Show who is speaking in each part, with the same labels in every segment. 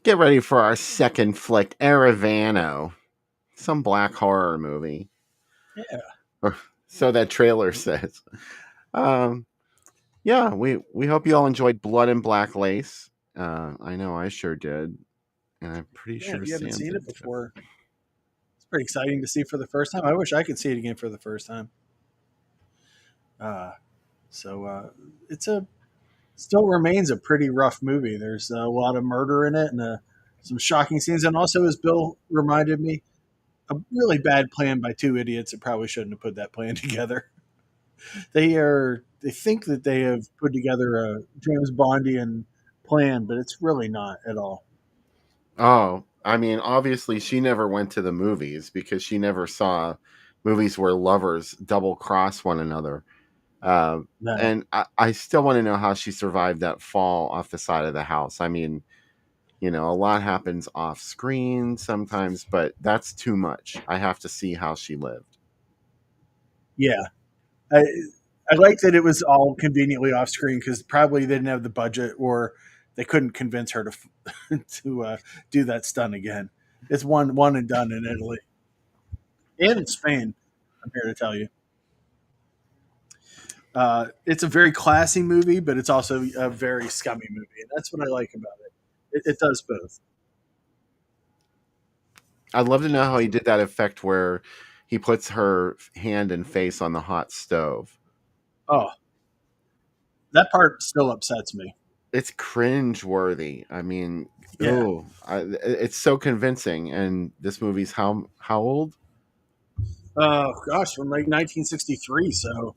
Speaker 1: Get ready for our second flick, Eravano, some black horror movie.
Speaker 2: Yeah.
Speaker 1: Or so that trailer says. Um, yeah, we hope you all enjoyed Blood and Black Lace. I know I sure did, and I'm pretty
Speaker 2: Yeah,
Speaker 1: sure
Speaker 2: if you haven't
Speaker 1: Sam
Speaker 2: seen
Speaker 1: did
Speaker 2: it
Speaker 1: too.
Speaker 2: before, it's pretty exciting to see for the first time. I wish I could see it again for the first time. Uh, so it's a still remains a pretty rough movie. There's a lot of murder in it and some shocking scenes. And also, as Bill reminded me, a really bad plan by two idiots that probably shouldn't have put that plan together. They think that they have put together a James Bondian plan, but it's really not at all.
Speaker 1: Oh, I mean, obviously she never went to the movies because she never saw movies where lovers double cross one another.
Speaker 2: No.
Speaker 1: And I still want to know how she survived that fall off the side of the house. I mean, a lot happens off screen sometimes, but that's too much. I have to see how she lived.
Speaker 2: Yeah. I, I like that it was all conveniently off screen because probably they didn't have the budget or they couldn't convince her to to do that stunt again. It's one and done in Italy and in Spain. I'm here to tell you, it's a very classy movie, but it's also a very scummy movie, and that's what I like about it. It does both.
Speaker 1: I'd love to know how he did that effect where he puts her hand and face on the hot stove.
Speaker 2: Oh, that part still upsets me.
Speaker 1: It's cringe worthy. I mean,
Speaker 2: Yeah.
Speaker 1: it's so convincing. And this movie's how old?
Speaker 2: Oh gosh, from like 1963, so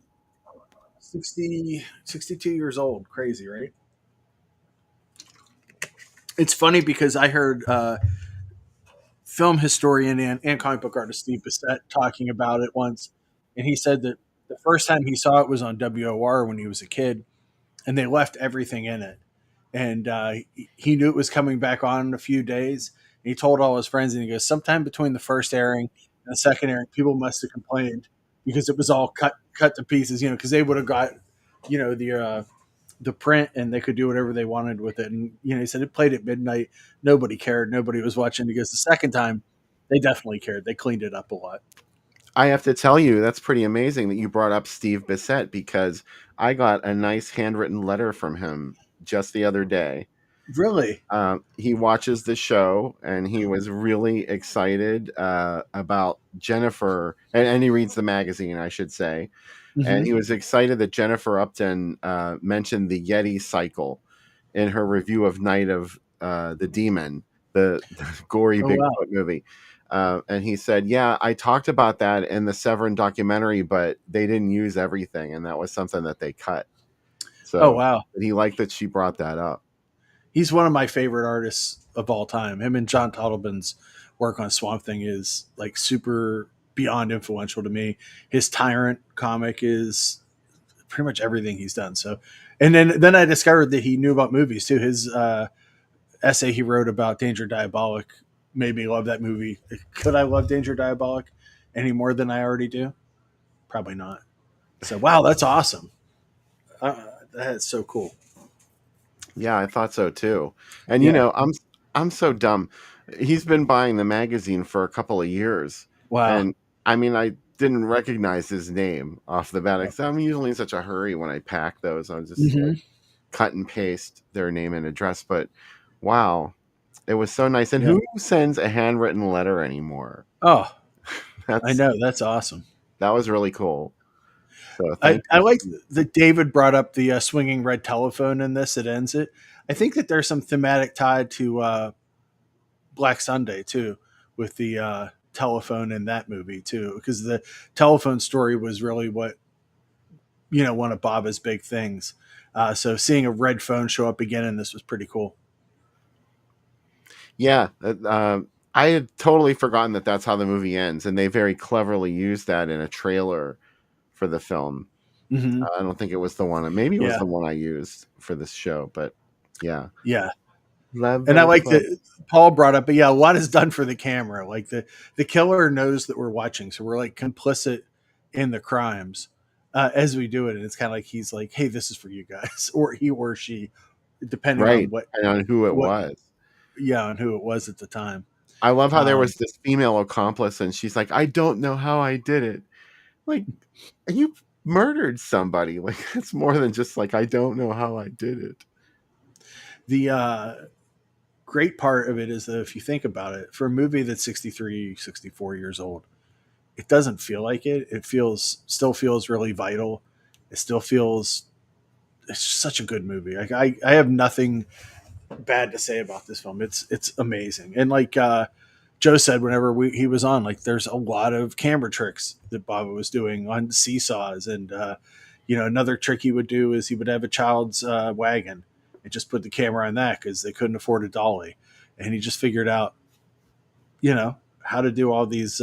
Speaker 2: 62 years old. Crazy, right? It's funny because I heard film historian and comic book artist Steve Bissett talking about it once, and he said that the first time he saw it was on WOR when he was a kid, and they left everything in it, and he knew it was coming back on in a few days. And he told all his friends, and he goes, sometime between the first airing and the second airing, people must have complained because it was all cut to pieces, because they would have got, the print and they could do whatever they wanted with it. And he said it played at midnight. Nobody cared. Nobody was watching because the second time they definitely cared. They cleaned it up a lot.
Speaker 1: I have to tell you, that's pretty amazing that you brought up Steve Bissett because I got a nice handwritten letter from him just the other day.
Speaker 2: Really?
Speaker 1: He watches the show and he was really excited about Jennifer, and he reads the magazine, I should say. And
Speaker 2: Mm-hmm.
Speaker 1: he was excited that Jennifer Upton mentioned the Yeti cycle in her review of Night of the Demon, the gory
Speaker 2: Oh wow.
Speaker 1: Bigfoot movie. And he said, "Yeah, I talked about that in the Severin documentary, but they didn't use everything, and that was something that they cut."
Speaker 2: Oh
Speaker 1: So
Speaker 2: wow.
Speaker 1: he liked that she brought that up.
Speaker 2: He's one of my favorite artists of all time. Him and John Toddlebin's work on Swamp Thing is like super beyond influential to me. His Tyrant comic is pretty much everything he's done. So, and then I discovered that he knew about movies too. His essay he wrote about Danger Diabolic made me love that movie. Could I love Danger Diabolic any more than I already do? Probably not. So, wow, that's awesome. That's so cool.
Speaker 1: Yeah, I thought so too. And
Speaker 2: Yeah.
Speaker 1: I'm so dumb. He's been buying the magazine for a couple of years,
Speaker 2: Wow.
Speaker 1: and I mean, I didn't recognize his name off the bat. 'Cause I'm usually in such a hurry when I pack those. I'll just
Speaker 2: Mm-hmm.
Speaker 1: like cut and paste their name and address. But wow, it was so nice. And
Speaker 2: Yeah.
Speaker 1: who sends a handwritten letter anymore?
Speaker 2: Oh, I
Speaker 1: That's
Speaker 2: know. That's awesome.
Speaker 1: that was really cool. So
Speaker 2: I,
Speaker 1: thank
Speaker 2: I
Speaker 1: you,
Speaker 2: like
Speaker 1: Steve.
Speaker 2: that David brought up the swinging red telephone in this. It ends it. I think that there's some thematic tied to Black Sunday too, with the telephone in that movie too, because the telephone story was really what one of Baba's big things. So seeing a red phone show up again in this was pretty cool.
Speaker 1: Yeah, I had totally forgotten that that's how the movie ends, and they very cleverly used that in a trailer for the film.
Speaker 2: Hmm.
Speaker 1: I don't think it was the one. Maybe it was
Speaker 2: Yeah,
Speaker 1: the one I used for this show, but yeah,
Speaker 2: yeah,
Speaker 1: love
Speaker 2: and I
Speaker 1: very
Speaker 2: like
Speaker 1: clever.
Speaker 2: that Paul brought up, but yeah, a lot is done for the camera. Like the killer knows that we're watching, so we're like complicit in the crimes as we do it, and it's kind of like he's like, "Hey, this is for you guys," or he or she, depending on
Speaker 1: Right, and on who it
Speaker 2: what
Speaker 1: was.
Speaker 2: on who it was at the time.
Speaker 1: I love how there
Speaker 2: Um,
Speaker 1: was this female accomplice, and she's like, "I don't know how I did it." Like, you murdered somebody. Like, it's more than just like, I don't know how I did it.
Speaker 2: the great part of it is that if you think about it, for a movie that's 63, 64 years old, it doesn't feel like it. It still feels really vital. It still feels, it's such a good movie. Like I have nothing bad to say about this film. It's amazing. And like Joe said, whenever he was on, like there's a lot of camera tricks that Baba was doing on seesaws, and another trick he would do is he would have a child's wagon and just put the camera on that because they couldn't afford a dolly, and he just figured out, how to do all these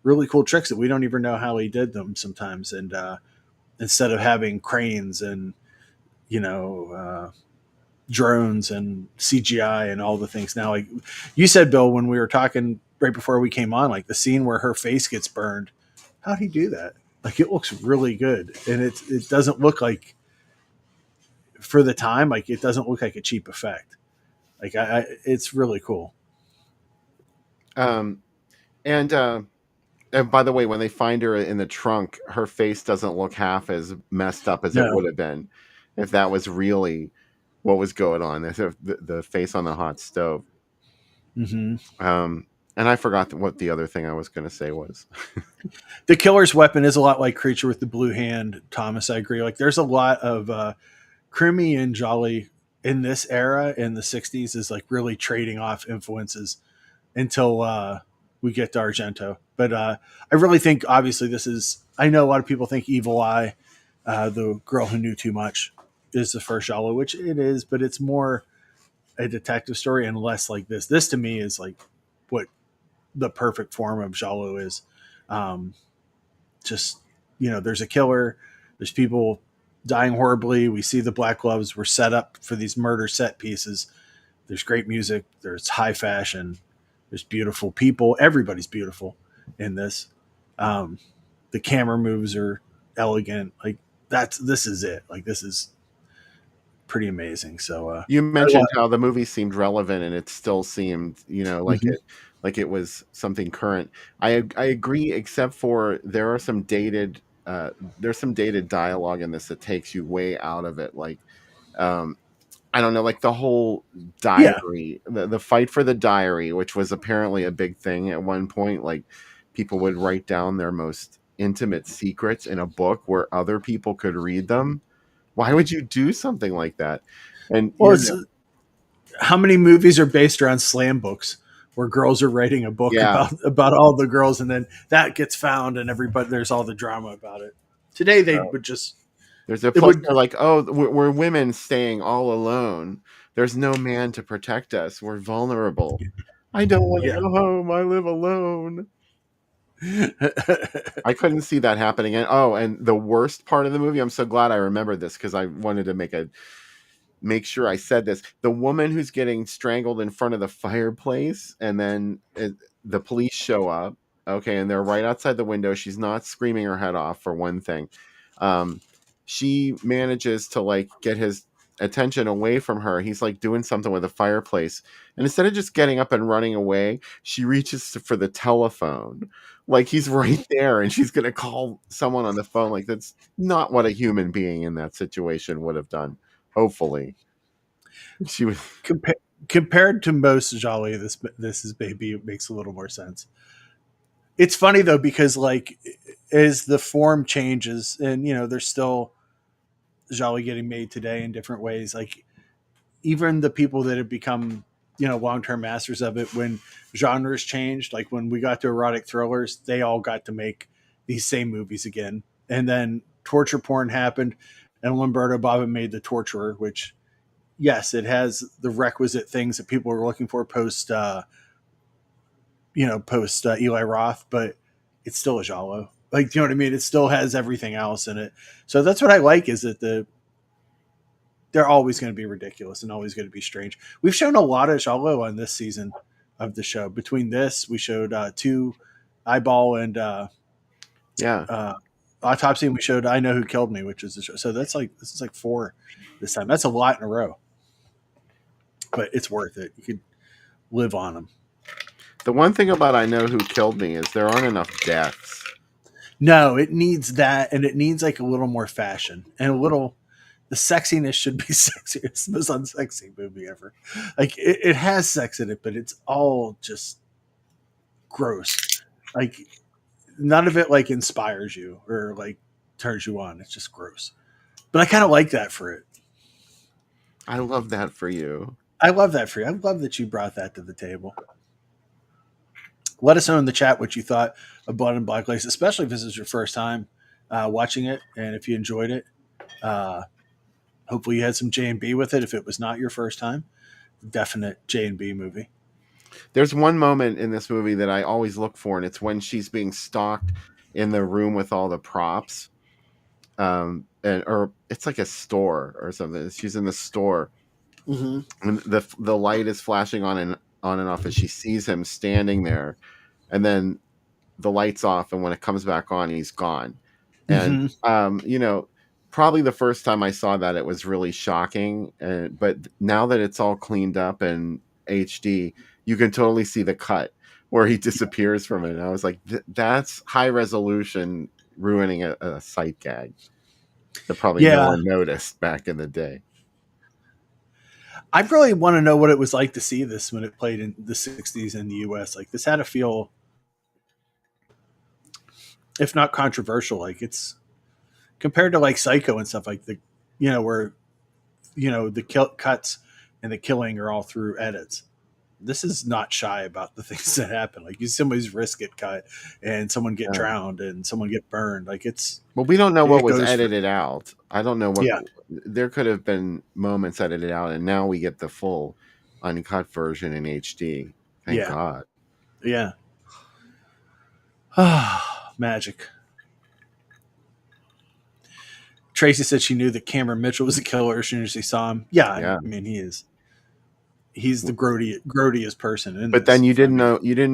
Speaker 2: really cool tricks that we don't even know how he did them sometimes, and instead of having cranes and you know. Drones and CGI and all the things now. Like you said, Bill, when we were talking right before we came on, like the scene where her face gets burned, how'd he do that? Like it looks really good, and it doesn't look like, for the time, like it doesn't look like a cheap effect. Like it's really cool.
Speaker 1: Um, and by the way, when they find her in the trunk, her face doesn't look half as messed up as it
Speaker 2: No.
Speaker 1: would have been if that was really what was going on. The face on the hot stove.
Speaker 2: Hmm.
Speaker 1: And I forgot what the other thing I was going to say was.
Speaker 2: The killer's weapon is a lot like Creature with the Blue Hand. Thomas, I agree. Like there's a lot of Crimmy and Jolly in this era in the '60s is like really trading off influences until we get to Argento. But I really think, obviously, this is. I know a lot of people think Evil Eye, the girl who knew too much, is the first Giallo, which it is, but it's more a detective story and less like this. This to me is like what the perfect form of Giallo is. Um, just there's a killer, there's people dying horribly. We see the black gloves. We're set up for these murder set pieces. There's great music. There's high fashion. There's beautiful people. Everybody's beautiful in this. Um, the camera moves are elegant. Like this is it. Like this is pretty amazing. So
Speaker 1: You
Speaker 2: I love
Speaker 1: mentioned how the movie seemed relevant, and it still seemed,
Speaker 2: it. Mhm.
Speaker 1: like it was something current. I agree, except for there's some dated dialogue in this that takes you way out of it. Like, um, I don't know, like the whole
Speaker 2: Yeah.
Speaker 1: diary, the fight for the diary, which was apparently a big thing at one point. Like, people would write down their most intimate secrets in a book where other people could read them. Why would you do something like that? And
Speaker 2: Well, how many movies are based around slam books where girls are writing a book
Speaker 1: yeah,
Speaker 2: about all the girls, and then that gets found, and everybody there's all the drama about it. Today they
Speaker 1: so
Speaker 2: would just
Speaker 1: there's a
Speaker 2: it
Speaker 1: plus.
Speaker 2: would
Speaker 1: They're like, oh, we're women staying all alone. There's no man to protect us. We're vulnerable. I don't want to
Speaker 2: yeah.
Speaker 1: go home. I live alone. I couldn't see that happening. And oh, and the worst part of the movie, I'm so glad I remembered this because I wanted to make sure I said this. The woman who's getting strangled in front of the fireplace, and then the police show up. Okay, and they're right outside the window. She's not screaming her head off, for one thing. Um, she manages to like get his attention away from her. He's like doing something with the fireplace, and instead of just getting up and running away, she reaches for the telephone. Like he's right there, and she's gonna call someone on the phone. Like that's not what a human being in that situation would have done. Hopefully, she was.
Speaker 2: Compa- Compared to most Jolly, this is maybe it makes a little more sense. It's funny though because like as the form changes, and there's still Jolly getting made today in different ways. Like even the people that have become long term masters of it, when genres changed, like when we got to erotic thrillers, they all got to make these same movies again, and then torture porn happened, and Lombardo Bava made The Torturer, which yes, it has the requisite things that people are looking for post post Eli Roth, but it's still a giallo. Like, you know what I mean? It still has everything else in it. So that's what I like, is that they're always going to be ridiculous and always going to be strange. We've shown a lot of giallo on this season of the show. Between this, we showed two eyeball and
Speaker 1: Yeah,
Speaker 2: uh, autopsy, and we showed I Know Who Killed Me, which is the show. So this is like four this time. That's a lot in a row, but it's worth it. You could live on them.
Speaker 1: The one thing about I Know Who Killed Me is there aren't enough deaths.
Speaker 2: No, it needs that, and it needs like a little more fashion and a little. The sexiness should be sexy. It's the most unsexy movie ever. Like it has sex in it, but it's all just gross. Like none of it like inspires you or like turns you on. It's just gross. But I kind of like that for it.
Speaker 1: I love that for you.
Speaker 2: I love that for you. I love that you brought that to the table. Let us know in the chat what you thought of Blood and Black Lace, especially if this is your first time watching it, and if you enjoyed it. Hopefully, you had some J and B with it. If it was not your first time, definite J and B movie.
Speaker 1: There's one moment in this movie that I always look for, and it's when she's being stalked in the room with all the props. Or it's like a store or something. She's in the store, and the light is flashing on and off as she sees him standing there, and then the light's off, and when it comes back on, he's gone. And probably the first time I saw that, it was really shocking. But now that it's all cleaned up and HD, you can totally see the cut where he disappears from it. And I was like, that's high resolution ruining a sight gag that probably no one noticed back in the day.
Speaker 2: I really want to know what it was like to see this when it played in the 60s in the US. Like this had to feel, if not controversial, like it's compared to like Psycho and stuff like where, the cuts and the killing are all through edits. This is not shy about the things that happen. Like you see somebody's wrist get cut and someone get drowned and someone get burned. Like it's,
Speaker 1: well, we don't know what was edited out. I don't know what, there could have been moments edited out, and now we get the full uncut version in HD. Thank God.
Speaker 2: Yeah. Magic. Tracy said she knew that Cameron Mitchell was a killer as soon as she saw him. Yeah. I mean, he is. He's the grodiest person.
Speaker 1: But then you didn't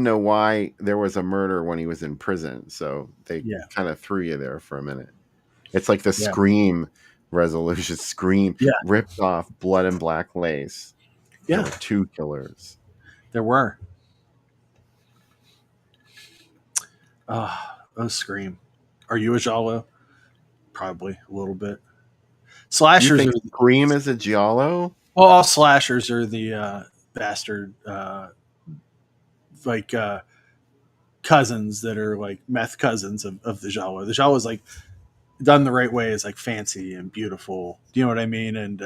Speaker 1: know why there was a murder when he was in prison. So they kind of threw you there for a minute. It's like the Scream resolution. Scream ripped off Blood and Black Lace.
Speaker 2: Yeah.
Speaker 1: There were 2 killers.
Speaker 2: There were. Oh, Scream. Are you a Giallo? Probably a little bit. Slashers.
Speaker 1: You think Scream is a Giallo?
Speaker 2: Well, all slashers are the bastard, cousins that are like meth cousins of the Giallo. The Giallo is like done the right way, is like fancy and beautiful. Do you know what I mean? And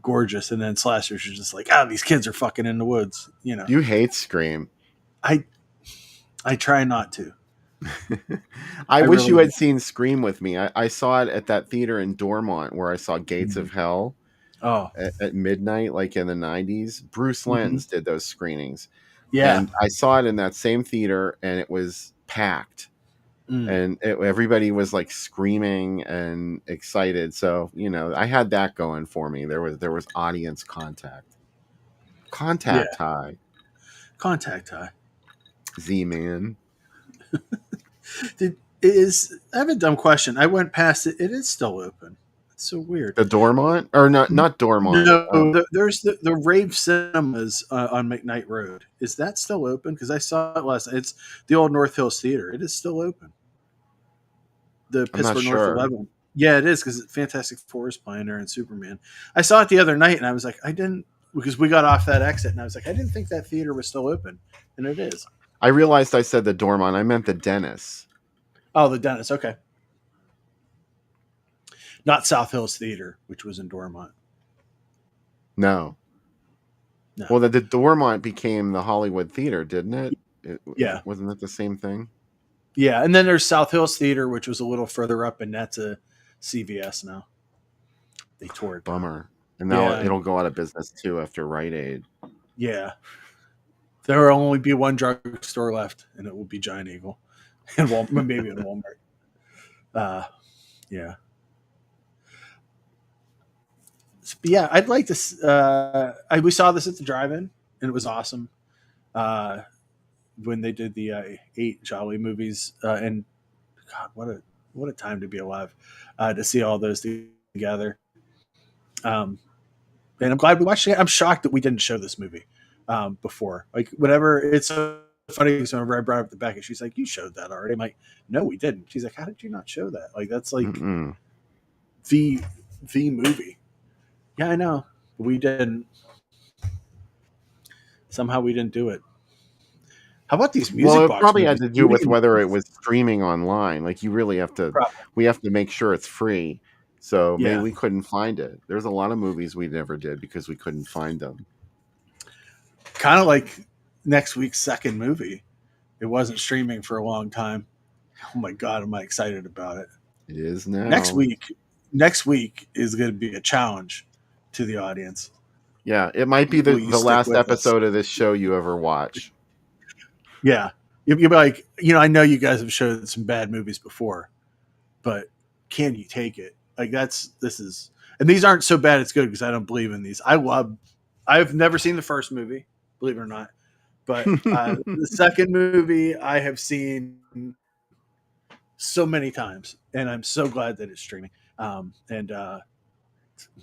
Speaker 2: gorgeous. And then slashers are just like, these kids are fucking in the woods.
Speaker 1: You hate Scream.
Speaker 2: I try not to.
Speaker 1: I wish you had seen Scream with me. I saw it at that theater in Dormont where I saw Gates of Hell. At midnight, like in the 90s. Bruce Lenz did those screenings.
Speaker 2: Yeah.
Speaker 1: And I saw it in that same theater, and it was packed. And everybody was like screaming and excited. So, I had that going for me. There was audience contact. Contact high. Z-Man.
Speaker 2: I have a dumb question. I went past it. It is still open. So weird.
Speaker 1: The Dormont, or not Dormont?
Speaker 2: No, there's the Rave Cinemas on McKnight Road. Is that still open? Because I saw it last night. It's the old North Hills Theater. It is still open. The Pittsburgh North 11. Yeah, it is because Fantastic Four is playing there and Superman. I saw it the other night and I was like, because we got off that exit and I was like, I didn't think that theater was still open, and it is.
Speaker 1: I realized I said the Dormont. I meant the Dennis.
Speaker 2: Oh, the Dennis. Okay. Not South Hills Theater, which was in Dormont.
Speaker 1: No. Well, the Dormont became the Hollywood Theater, didn't it? Wasn't that the same thing?
Speaker 2: Yeah, and then there's South Hills Theater, which was a little further up, and that's a CVS now. They tore it down.
Speaker 1: Bummer. And now it'll go out of business, too, after Rite Aid.
Speaker 2: Yeah. There will only be one drugstore left, and it will be Giant Eagle. And maybe in Walmart. Yeah. But yeah, I'd like to. We saw this at the drive-in, and it was awesome. When they did the 8 Jolly movies, and God, what a time to be alive, to see all those together. And I'm glad we watched it. I'm shocked that we didn't show this movie. before. Like whatever. It's so funny because whenever I brought up the Beckett, she's like, "You showed that already." I'm like, "No, we didn't." She's like, "How did you not show that? Like that's like
Speaker 1: Mm-mm.
Speaker 2: the the movie." Yeah, I know. We didn't. Somehow we didn't do it. How about these
Speaker 1: Well,
Speaker 2: music
Speaker 1: it
Speaker 2: box
Speaker 1: probably had
Speaker 2: movies?
Speaker 1: to do
Speaker 2: Beauty
Speaker 1: with
Speaker 2: and the
Speaker 1: whether it
Speaker 2: Beast.
Speaker 1: was streaming online. Like you really have to,
Speaker 2: Probably.
Speaker 1: we have to make sure it's free. So maybe
Speaker 2: Yeah.
Speaker 1: we couldn't find it. There's a lot of movies we never did because we couldn't find them.
Speaker 2: Kind of like next week's second movie. It wasn't streaming for a long time. Oh my god, am I excited about it?
Speaker 1: It is
Speaker 2: Next
Speaker 1: now.
Speaker 2: week, next week is going to be a challenge to the audience.
Speaker 1: Yeah, it might be
Speaker 2: Will you
Speaker 1: the
Speaker 2: stick
Speaker 1: last
Speaker 2: with us?
Speaker 1: episode of this show you ever watch.
Speaker 2: Yeah, you'll be like, I know you guys have showed some bad movies before, but can you take it? Like this is, and these aren't so bad it's good because I don't believe in these. I've never seen the first movie, believe it or not, but the second movie I have seen so many times, and I'm so glad that it's streaming. And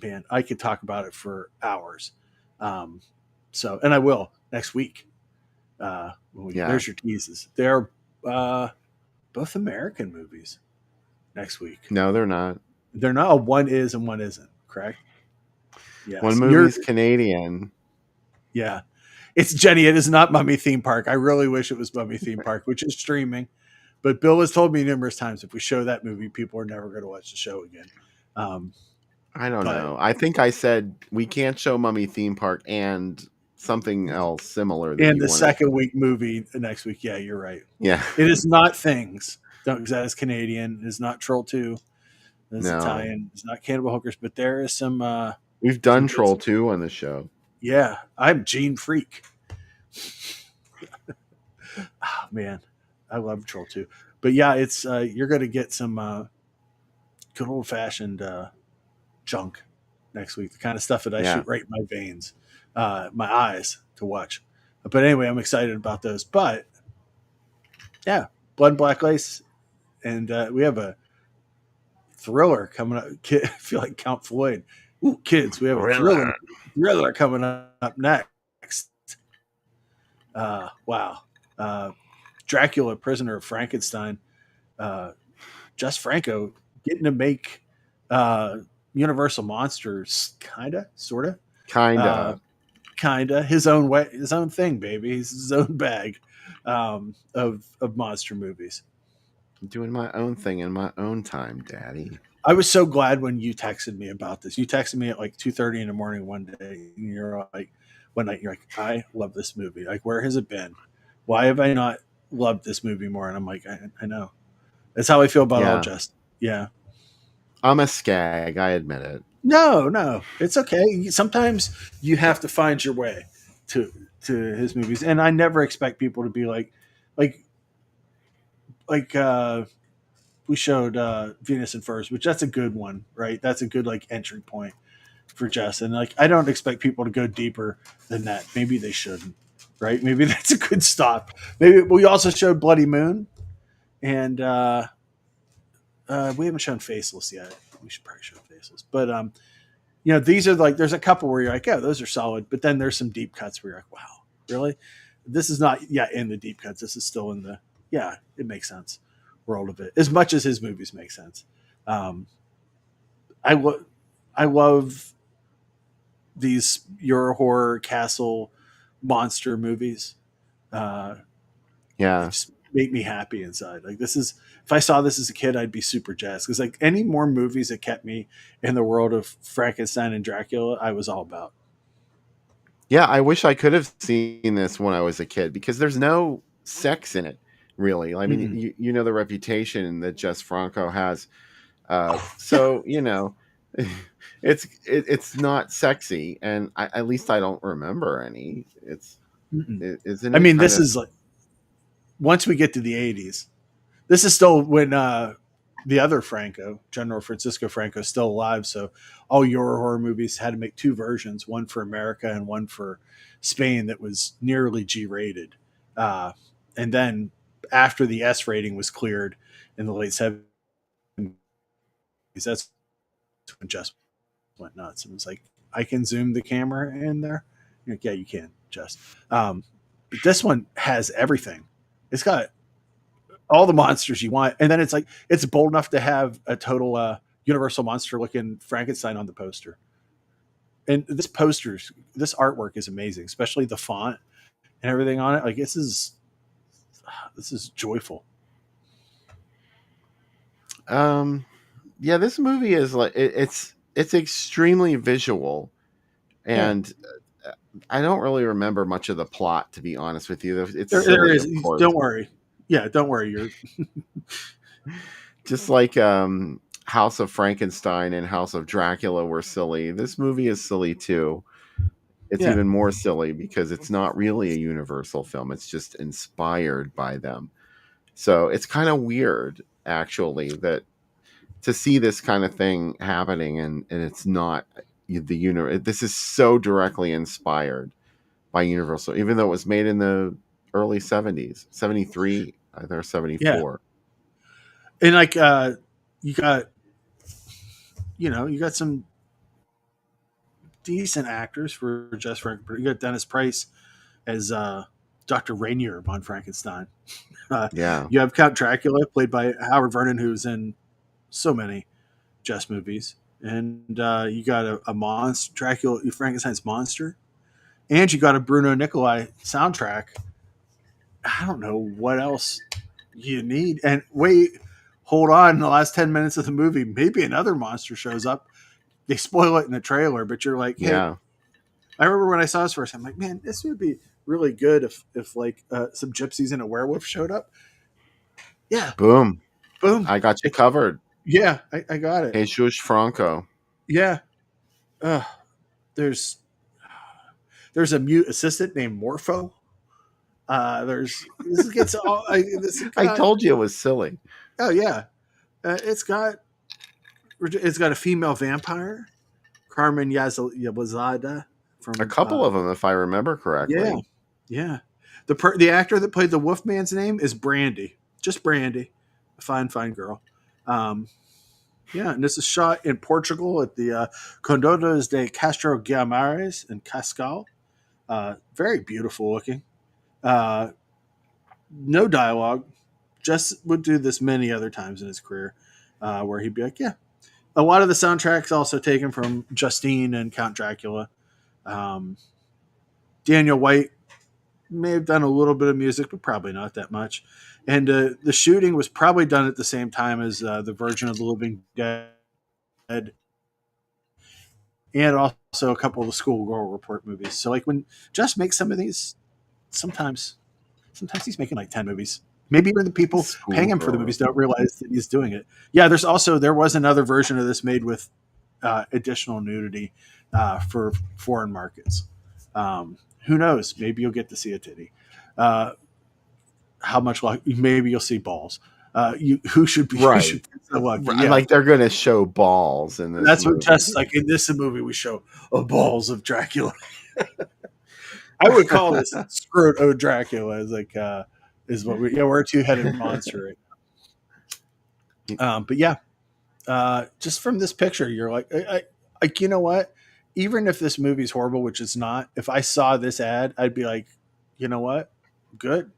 Speaker 2: Man, I could talk about it for hours. Um, and I will next week.
Speaker 1: Yeah.
Speaker 2: There's your teases. They're uh, both American movies next week.
Speaker 1: No, they're not.
Speaker 2: They're not. One is and one isn't. Correct.
Speaker 1: One
Speaker 2: Yes.
Speaker 1: movie's Canadian.
Speaker 2: Yeah. It's Jenny. It is not Mummy Theme Park. I really wish it was Mummy Theme Park, which is streaming. But Bill has told me numerous times if we show that movie, people are never going to watch the show again. Um,
Speaker 1: I don't
Speaker 2: but
Speaker 1: know. I think I said we can't show Mummy Theme Park and something else similar that
Speaker 2: and
Speaker 1: you
Speaker 2: the
Speaker 1: wanted.
Speaker 2: second week movie next week. Yeah, you're right.
Speaker 1: Yeah.
Speaker 2: It is not Things. Don't because that is Canadian. It is not Troll 2. It's
Speaker 1: No.
Speaker 2: Italian. It's not Cannibal Hookers, but there is
Speaker 1: We've
Speaker 2: some
Speaker 1: done
Speaker 2: good
Speaker 1: Troll
Speaker 2: stuff.
Speaker 1: 2 on the show.
Speaker 2: Yeah, I'm Gene Freak. Oh man, I love Troll 2. But yeah, it's you're gonna get some good old fashioned junk next week. The kind of stuff that I
Speaker 1: Yeah.
Speaker 2: shoot right in my veins, my eyes to watch. But anyway, I'm excited about those. But yeah, Blood and Black Lace, and we have a thriller coming up. I feel like Count Floyd. Ooh, kids, we have a thriller coming up next. Wow. Dracula, Prisoner of Frankenstein. Jess Franco getting to make Universal Monsters, kinda, sorta, uh,
Speaker 1: Kinda.
Speaker 2: kinda his own way, his own thing, baby. He's his own bag of monster movies.
Speaker 1: I'm doing my own thing in my own time, Daddy.
Speaker 2: I was so glad when you texted me about this. You texted me at like 2:30 in the morning one day, and you're like, one night, you're like, I love this movie. Like, where has it been? Why have I not loved this movie more? And I'm like, I know. That's how I feel about All
Speaker 1: Yeah.
Speaker 2: Just. Yeah.
Speaker 1: I'm a skag, I admit it.
Speaker 2: No, it's okay. Sometimes you have to find your way to to his movies, and I never expect people to be like like we showed Venus and Furs, which that's a good one, right? That's a good like entry point for Jess, and like I don't expect people to go deeper than that. Maybe they shouldn't, right? Maybe that's a good stop. Maybe we also showed Bloody Moon, and we haven't shown Faceless yet. We should probably show Faceless, but these are like there's a couple where you're like, yeah, those are solid, but then there's some deep cuts where you're like, wow, really? This is not in the deep cuts. This is still in the it makes sense world of it as much as his movies make sense. Um, I love these Euro horror castle monster movies. They
Speaker 1: Yeah.
Speaker 2: just make me happy inside. Like this is if I saw this as a kid, I'd be super jazzed because like any more movies that kept me in the world of Frankenstein and Dracula, I was all about.
Speaker 1: Yeah, I wish I could have seen this when I was a kid because there's no sex in it, really. I mean,
Speaker 2: Mm-mm.
Speaker 1: you know the reputation that Jess Franco has. So, it's not sexy, and at least I don't remember any.
Speaker 2: Mm-mm.
Speaker 1: Isn't
Speaker 2: I
Speaker 1: it
Speaker 2: mean,
Speaker 1: kind
Speaker 2: this
Speaker 1: of
Speaker 2: is like once we get to the '80s, this is still when the other Franco, General Francisco Franco, is still alive. So all Euro horror movies had to make two versions, one for America and one for Spain, that was nearly G rated. And then after the S rating was cleared in the late '70s, that's when just went nuts and was like, I can zoom the camera in there. You're like, yeah, you can. Just. But this one has everything. It's got all the monsters you want, and then it's like it's bold enough to have a total Universal monster looking Frankenstein on the poster. And this artwork is amazing, especially the font and everything on it. Like this is joyful.
Speaker 1: Yeah, this movie is like it's extremely visual,
Speaker 2: Yeah,
Speaker 1: and I don't really remember much of the plot, to be honest with you. It's
Speaker 2: there
Speaker 1: silly,
Speaker 2: is.
Speaker 1: of course,
Speaker 2: Don't worry. Yeah, don't worry. You're
Speaker 1: just like House of Frankenstein and House of Dracula were silly. This movie is silly too. It's
Speaker 2: yeah,
Speaker 1: even more silly because it's not really a Universal film. It's just inspired by them. So it's kind of weird, actually, that to see this kind of thing happening, and it's not the universe. This is so directly inspired by Universal, even though it was made in the early 70s, 73, either
Speaker 2: yeah.
Speaker 1: 74.
Speaker 2: And like you got you got some decent actors for Just Frank. You got Dennis Price as Dr. Rainier von Frankenstein.
Speaker 1: Yeah.
Speaker 2: You have Count Dracula, played by Howard Vernon, who's in so many Just movies, and you got a monster, Dracula, Frankenstein's monster, and you got a Bruno Nicolai soundtrack. I don't know what else you need. And wait, hold on. In the last 10 minutes of the movie, maybe another monster shows up. They spoil it in the trailer, but you're like, hey,
Speaker 1: Yeah.
Speaker 2: I remember when I saw this first, I'm like, man, this would be really good if like some gypsies and a werewolf showed up. Yeah,
Speaker 1: Boom.
Speaker 2: boom.
Speaker 1: I got you covered.
Speaker 2: Yeah, I got it.
Speaker 1: Jesus Franco.
Speaker 2: Yeah. Uh, there's there's a mute assistant named Morpho. There's this gets all this
Speaker 1: I
Speaker 2: got
Speaker 1: told you it was silly.
Speaker 2: oh yeah, it's got a female vampire, Carmen Yazada
Speaker 1: A
Speaker 2: from
Speaker 1: couple of them, if I remember
Speaker 2: yeah,
Speaker 1: correctly.
Speaker 2: yeah. The actor that played the Wolfman's name is Brandy, just Brandy, a fine girl. Um, yeah, and this is shot in Portugal at the Condones de Castro Guimarães in Cascal. Very beautiful looking. Uh, no dialogue. Just would do this many other times in his career, where he'd be like, "Yeah." A lot of the soundtracks also taken from Justine and Count Dracula. Um, Daniel White may have done a little bit of music, but probably not that much. And the shooting was probably done at the same time as The Virgin of the Living Dead, and also a couple of the Schoolgirl Report movies. So like when Just makes some of these, sometimes he's making like 10 movies. Maybe even the people paying him for the
Speaker 1: Schoolgirl.
Speaker 2: movies don't realize that he's doing it. Yeah, there was another version of this made with additional nudity for foreign markets. Who knows? Maybe you'll get to see a titty. How much luck? Maybe you'll see balls. Who should be? Who
Speaker 1: Right.
Speaker 2: should be so lucky?
Speaker 1: Right.
Speaker 2: Yeah,
Speaker 1: Like they're going to show balls in this
Speaker 2: that's what
Speaker 1: movie.
Speaker 2: just like in this movie we show balls of Dracula. I would call this screwed O Dracula is like is what we're a two-headed monster right now. But yeah, just from this picture, you're like you know what? Even if this movie's horrible, which it's not, if I saw this ad, I'd be like, you know what? Good.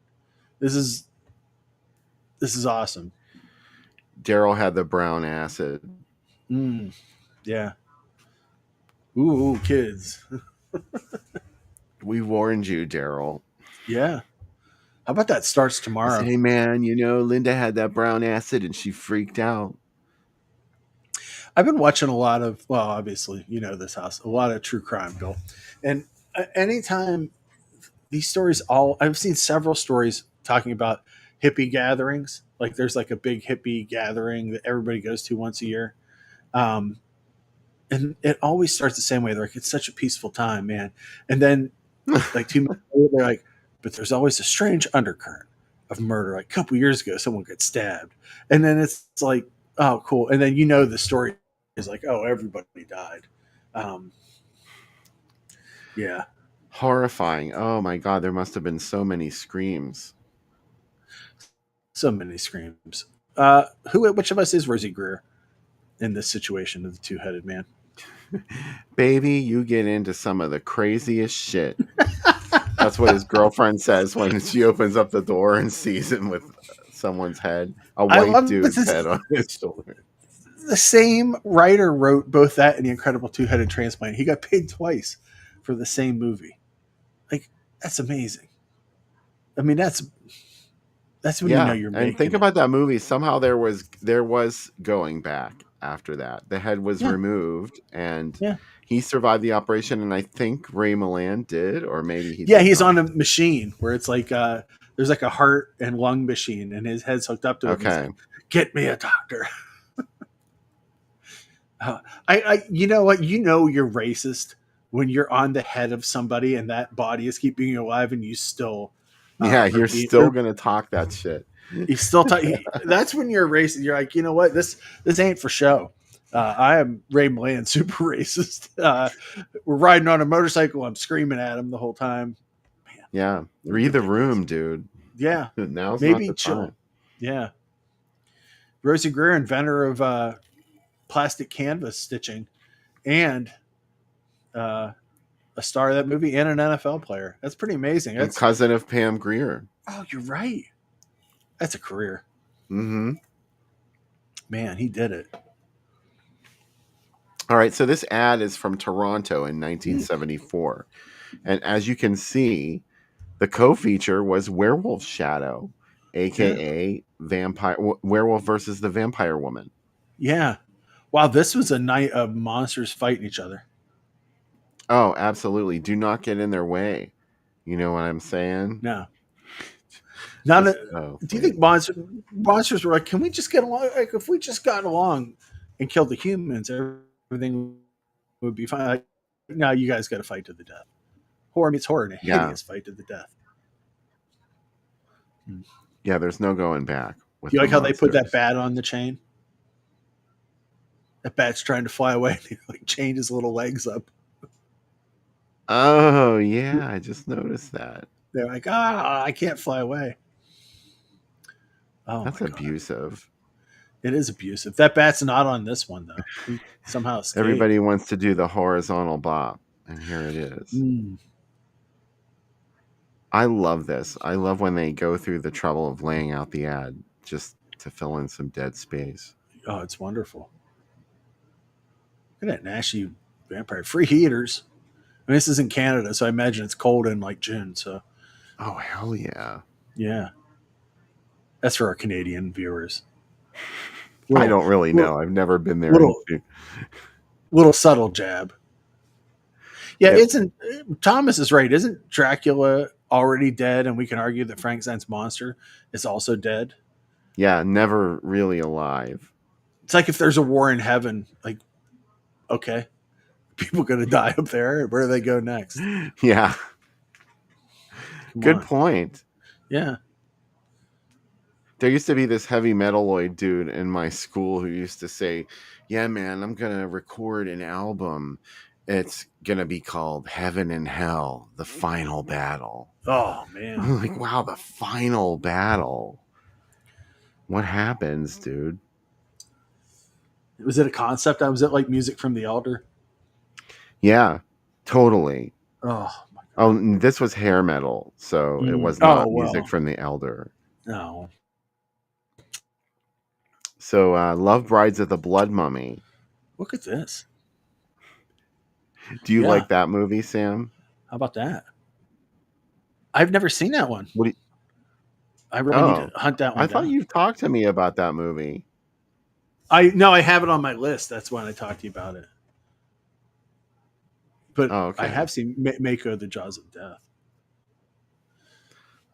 Speaker 2: This is awesome.
Speaker 1: Daryl had the brown acid.
Speaker 2: Mm, yeah. Ooh, kids.
Speaker 1: We warned you, Daryl.
Speaker 2: Yeah. How about that starts tomorrow?
Speaker 1: Hey, man, Linda had that brown acid and she freaked out.
Speaker 2: I've been watching a lot of, well, obviously, this house, a lot of true crime, Bill. And anytime these stories, I've seen several stories talking about hippie gatherings. Like there's like a big hippie gathering that everybody goes to once a year. Um, and it always starts the same way. They're like, it's such a peaceful time, man. And then like 2 months later, they're like, but there's always a strange undercurrent of murder. Like a couple years ago, someone got stabbed. And then it's like, oh, cool. And then the story is like, oh, everybody died. Um, yeah.
Speaker 1: Horrifying. Oh my God, there must have been so many screams.
Speaker 2: So many screams. Which of us is Rosie Greer in this situation of the two-headed man?
Speaker 1: Baby, you get into some of the craziest shit. That's what his girlfriend says when she opens up the door and sees him with someone's head, a
Speaker 2: I
Speaker 1: white
Speaker 2: love
Speaker 1: dude's head on his shoulder.
Speaker 2: the same writer wrote both that and The Incredible Two-Headed Transplant. He got paid twice for the same movie. Like, that's amazing. I mean, that's when you know
Speaker 1: Yeah,
Speaker 2: you're
Speaker 1: and think
Speaker 2: making it.
Speaker 1: about that movie. Somehow there was going back after that. The head was
Speaker 2: Yeah,
Speaker 1: removed, and
Speaker 2: yeah,
Speaker 1: he survived the operation. And I think Ray Milland did, or maybe he
Speaker 2: yeah.
Speaker 1: did
Speaker 2: He's
Speaker 1: not.
Speaker 2: on a machine where it's like there's like a heart and lung machine, and his head's hooked up to it. And he's
Speaker 1: Okay,
Speaker 2: like, "Get me a doctor." You know what? You know you're racist when you're on the head of somebody and that body is keeping you alive, and you still
Speaker 1: yeah,
Speaker 2: are
Speaker 1: you're
Speaker 2: being.
Speaker 1: still gonna talk that shit.
Speaker 2: You still that's when you're racist. You're like, you know what? This ain't for show. I am Ray Milland, super racist. We're riding on a motorcycle. I'm screaming at him the whole time. Man,
Speaker 1: Yeah, read the
Speaker 2: ridiculous.
Speaker 1: room, dude.
Speaker 2: Yeah,
Speaker 1: Now's not
Speaker 2: maybe
Speaker 1: the
Speaker 2: chill.
Speaker 1: time.
Speaker 2: Yeah, Rosie Greer, inventor of plastic canvas stitching, and uh, a star of that movie, and an NFL player. That's pretty amazing.
Speaker 1: And
Speaker 2: That's
Speaker 1: cousin of Pam Grier.
Speaker 2: oh, you're right. That's a career.
Speaker 1: Mm-hmm.
Speaker 2: Man, he did it.
Speaker 1: All right, so this ad is from Toronto in 1974. And as you can see, the co-feature was Werewolf Shadow,
Speaker 2: Yeah.
Speaker 1: aka Werewolf versus the Vampire Woman.
Speaker 2: Yeah. Wow, this was a night of monsters fighting each other.
Speaker 1: Oh, absolutely. Do not get in their way. You know what I'm saying?
Speaker 2: No. None
Speaker 1: Just,
Speaker 2: of, do you think monsters were like, can we just get along? Like, if we just got along and killed the humans, everything would be fine. Like, no, you guys got to fight to the death. Horror meets horror and a hideous fight to the death.
Speaker 1: Yeah, there's no going back. With
Speaker 2: You like how they put that
Speaker 1: monsters.
Speaker 2: bat on the chain? That bat's trying to fly away. They like chained his little legs up.
Speaker 1: Oh, yeah, I just noticed that.
Speaker 2: They're like, I can't fly away. Oh,
Speaker 1: That's
Speaker 2: my God.
Speaker 1: abusive.
Speaker 2: It is abusive. That bat's not on this one, though. He somehow escaped.
Speaker 1: Everybody wants to do the horizontal bop, and here it is. I love this. I love when they go through the trouble of laying out the ad just to fill in some dead space.
Speaker 2: Oh, it's wonderful. Look at that Nashy vampire. Free heaters. I mean, this is in Canada, so I imagine it's cold in like June. So,
Speaker 1: Oh, hell yeah.
Speaker 2: yeah. That's for our Canadian viewers.
Speaker 1: I don't really know. I've never been there.
Speaker 2: Little subtle jab. Yeah,
Speaker 1: Yep.
Speaker 2: isn't Thomas is right? Isn't Dracula already dead? And we can argue that Frankenstein's monster is also dead.
Speaker 1: Yeah, never really alive.
Speaker 2: It's like if there's a war in heaven, like, okay, people going to die up there. Where do they go next?
Speaker 1: Yeah. Good
Speaker 2: on.
Speaker 1: point.
Speaker 2: Yeah.
Speaker 1: There used to be this heavy metaloid dude in my school who used to say, yeah, man, I'm going to record an album. It's going to be called Heaven and Hell, The Final Battle.
Speaker 2: Oh, man.
Speaker 1: I'm like, wow, the final battle. What happens, dude?
Speaker 2: Was it a concept? Was it like music from The Elder?
Speaker 1: Yeah, totally.
Speaker 2: Oh, my God.
Speaker 1: Oh, this was hair metal, so it was not music from The Elder.
Speaker 2: No.
Speaker 1: So, Love Brides of the Blood Mummy.
Speaker 2: Look at this.
Speaker 1: Do you like that movie, Sam?
Speaker 2: How about that? I've never seen that one.
Speaker 1: What do you...
Speaker 2: I really need to hunt that one
Speaker 1: I thought you've talked to me about that movie.
Speaker 2: I have it on my list. That's when I talked to you about it. But I have seen Mako, the Jaws of Death.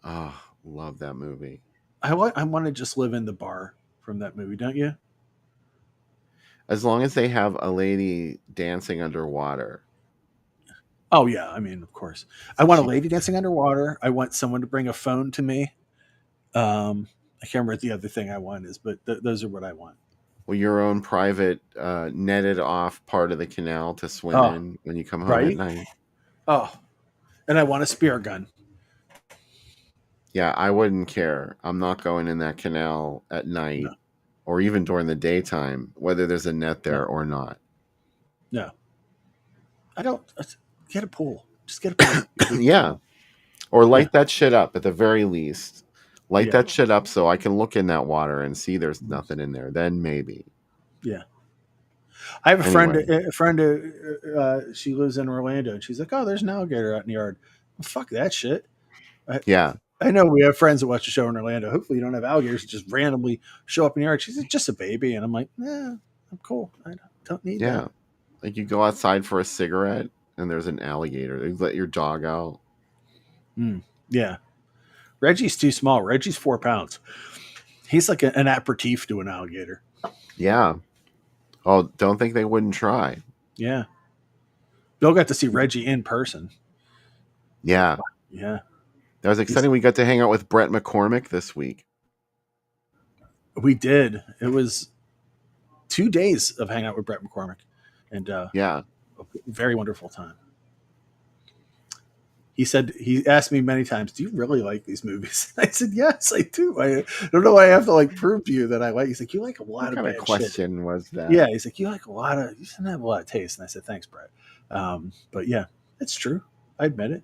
Speaker 1: Oh, love that movie.
Speaker 2: I want to just live in the bar from that movie, don't you?
Speaker 1: As long as they have a lady dancing underwater.
Speaker 2: Oh, yeah. I mean, of course. I want a lady dancing underwater. I want someone to bring a phone to me. I can't remember what the other thing I want is, but those are what I want.
Speaker 1: Well, your own private netted off part of the canal to swim in when you come home at night.
Speaker 2: Oh, and I want a spear gun.
Speaker 1: Yeah, I wouldn't care. I'm not going in that canal at night or even during the daytime, whether there's a net there or not.
Speaker 2: No. I don't. Get a pool. Just get a pool.
Speaker 1: Yeah. Or
Speaker 2: Yeah.
Speaker 1: light that shit up at the very least. Light
Speaker 2: Yeah.
Speaker 1: that shit up so I can look in that water and see there's nothing in there. Then maybe.
Speaker 2: Yeah. I have a friend.
Speaker 1: Anyway,
Speaker 2: A friend. She lives in Orlando, and she's like, "Oh, there's an alligator out in the yard." Well, fuck that shit. I,
Speaker 1: yeah,
Speaker 2: I know we have friends that watch the show in Orlando. Hopefully, you don't have alligators that just randomly show up in the yard. She's like, just a baby, and I'm like, "Nah, I'm cool. I don't need that."
Speaker 1: yeah. Like you go outside for a cigarette and there's an alligator. You let your dog out.
Speaker 2: Mm, yeah, Reggie's too small. Reggie's 4 pounds. He's like an aperitif to an alligator.
Speaker 1: Yeah. Oh, don't think they wouldn't try.
Speaker 2: Yeah, Bill got to see Reggie in person.
Speaker 1: Yeah.
Speaker 2: Yeah,
Speaker 1: That was exciting. We got to hang out with Brett McCormick this week.
Speaker 2: we did. It was 2 days of hanging out with Brett McCormick, and
Speaker 1: Yeah.
Speaker 2: a very wonderful time. He asked me many times, "Do you really like these movies?" I said, "Yes, I do. I don't know why I have to like prove to you that I like." He's like, "You like a lot
Speaker 1: What
Speaker 2: of
Speaker 1: kind of
Speaker 2: bad shit."
Speaker 1: question was that?
Speaker 2: Yeah, he's like, "You like a lot of. You shouldn't have a lot of taste." And I said, "Thanks, Brett." But yeah, it's true. I admit it.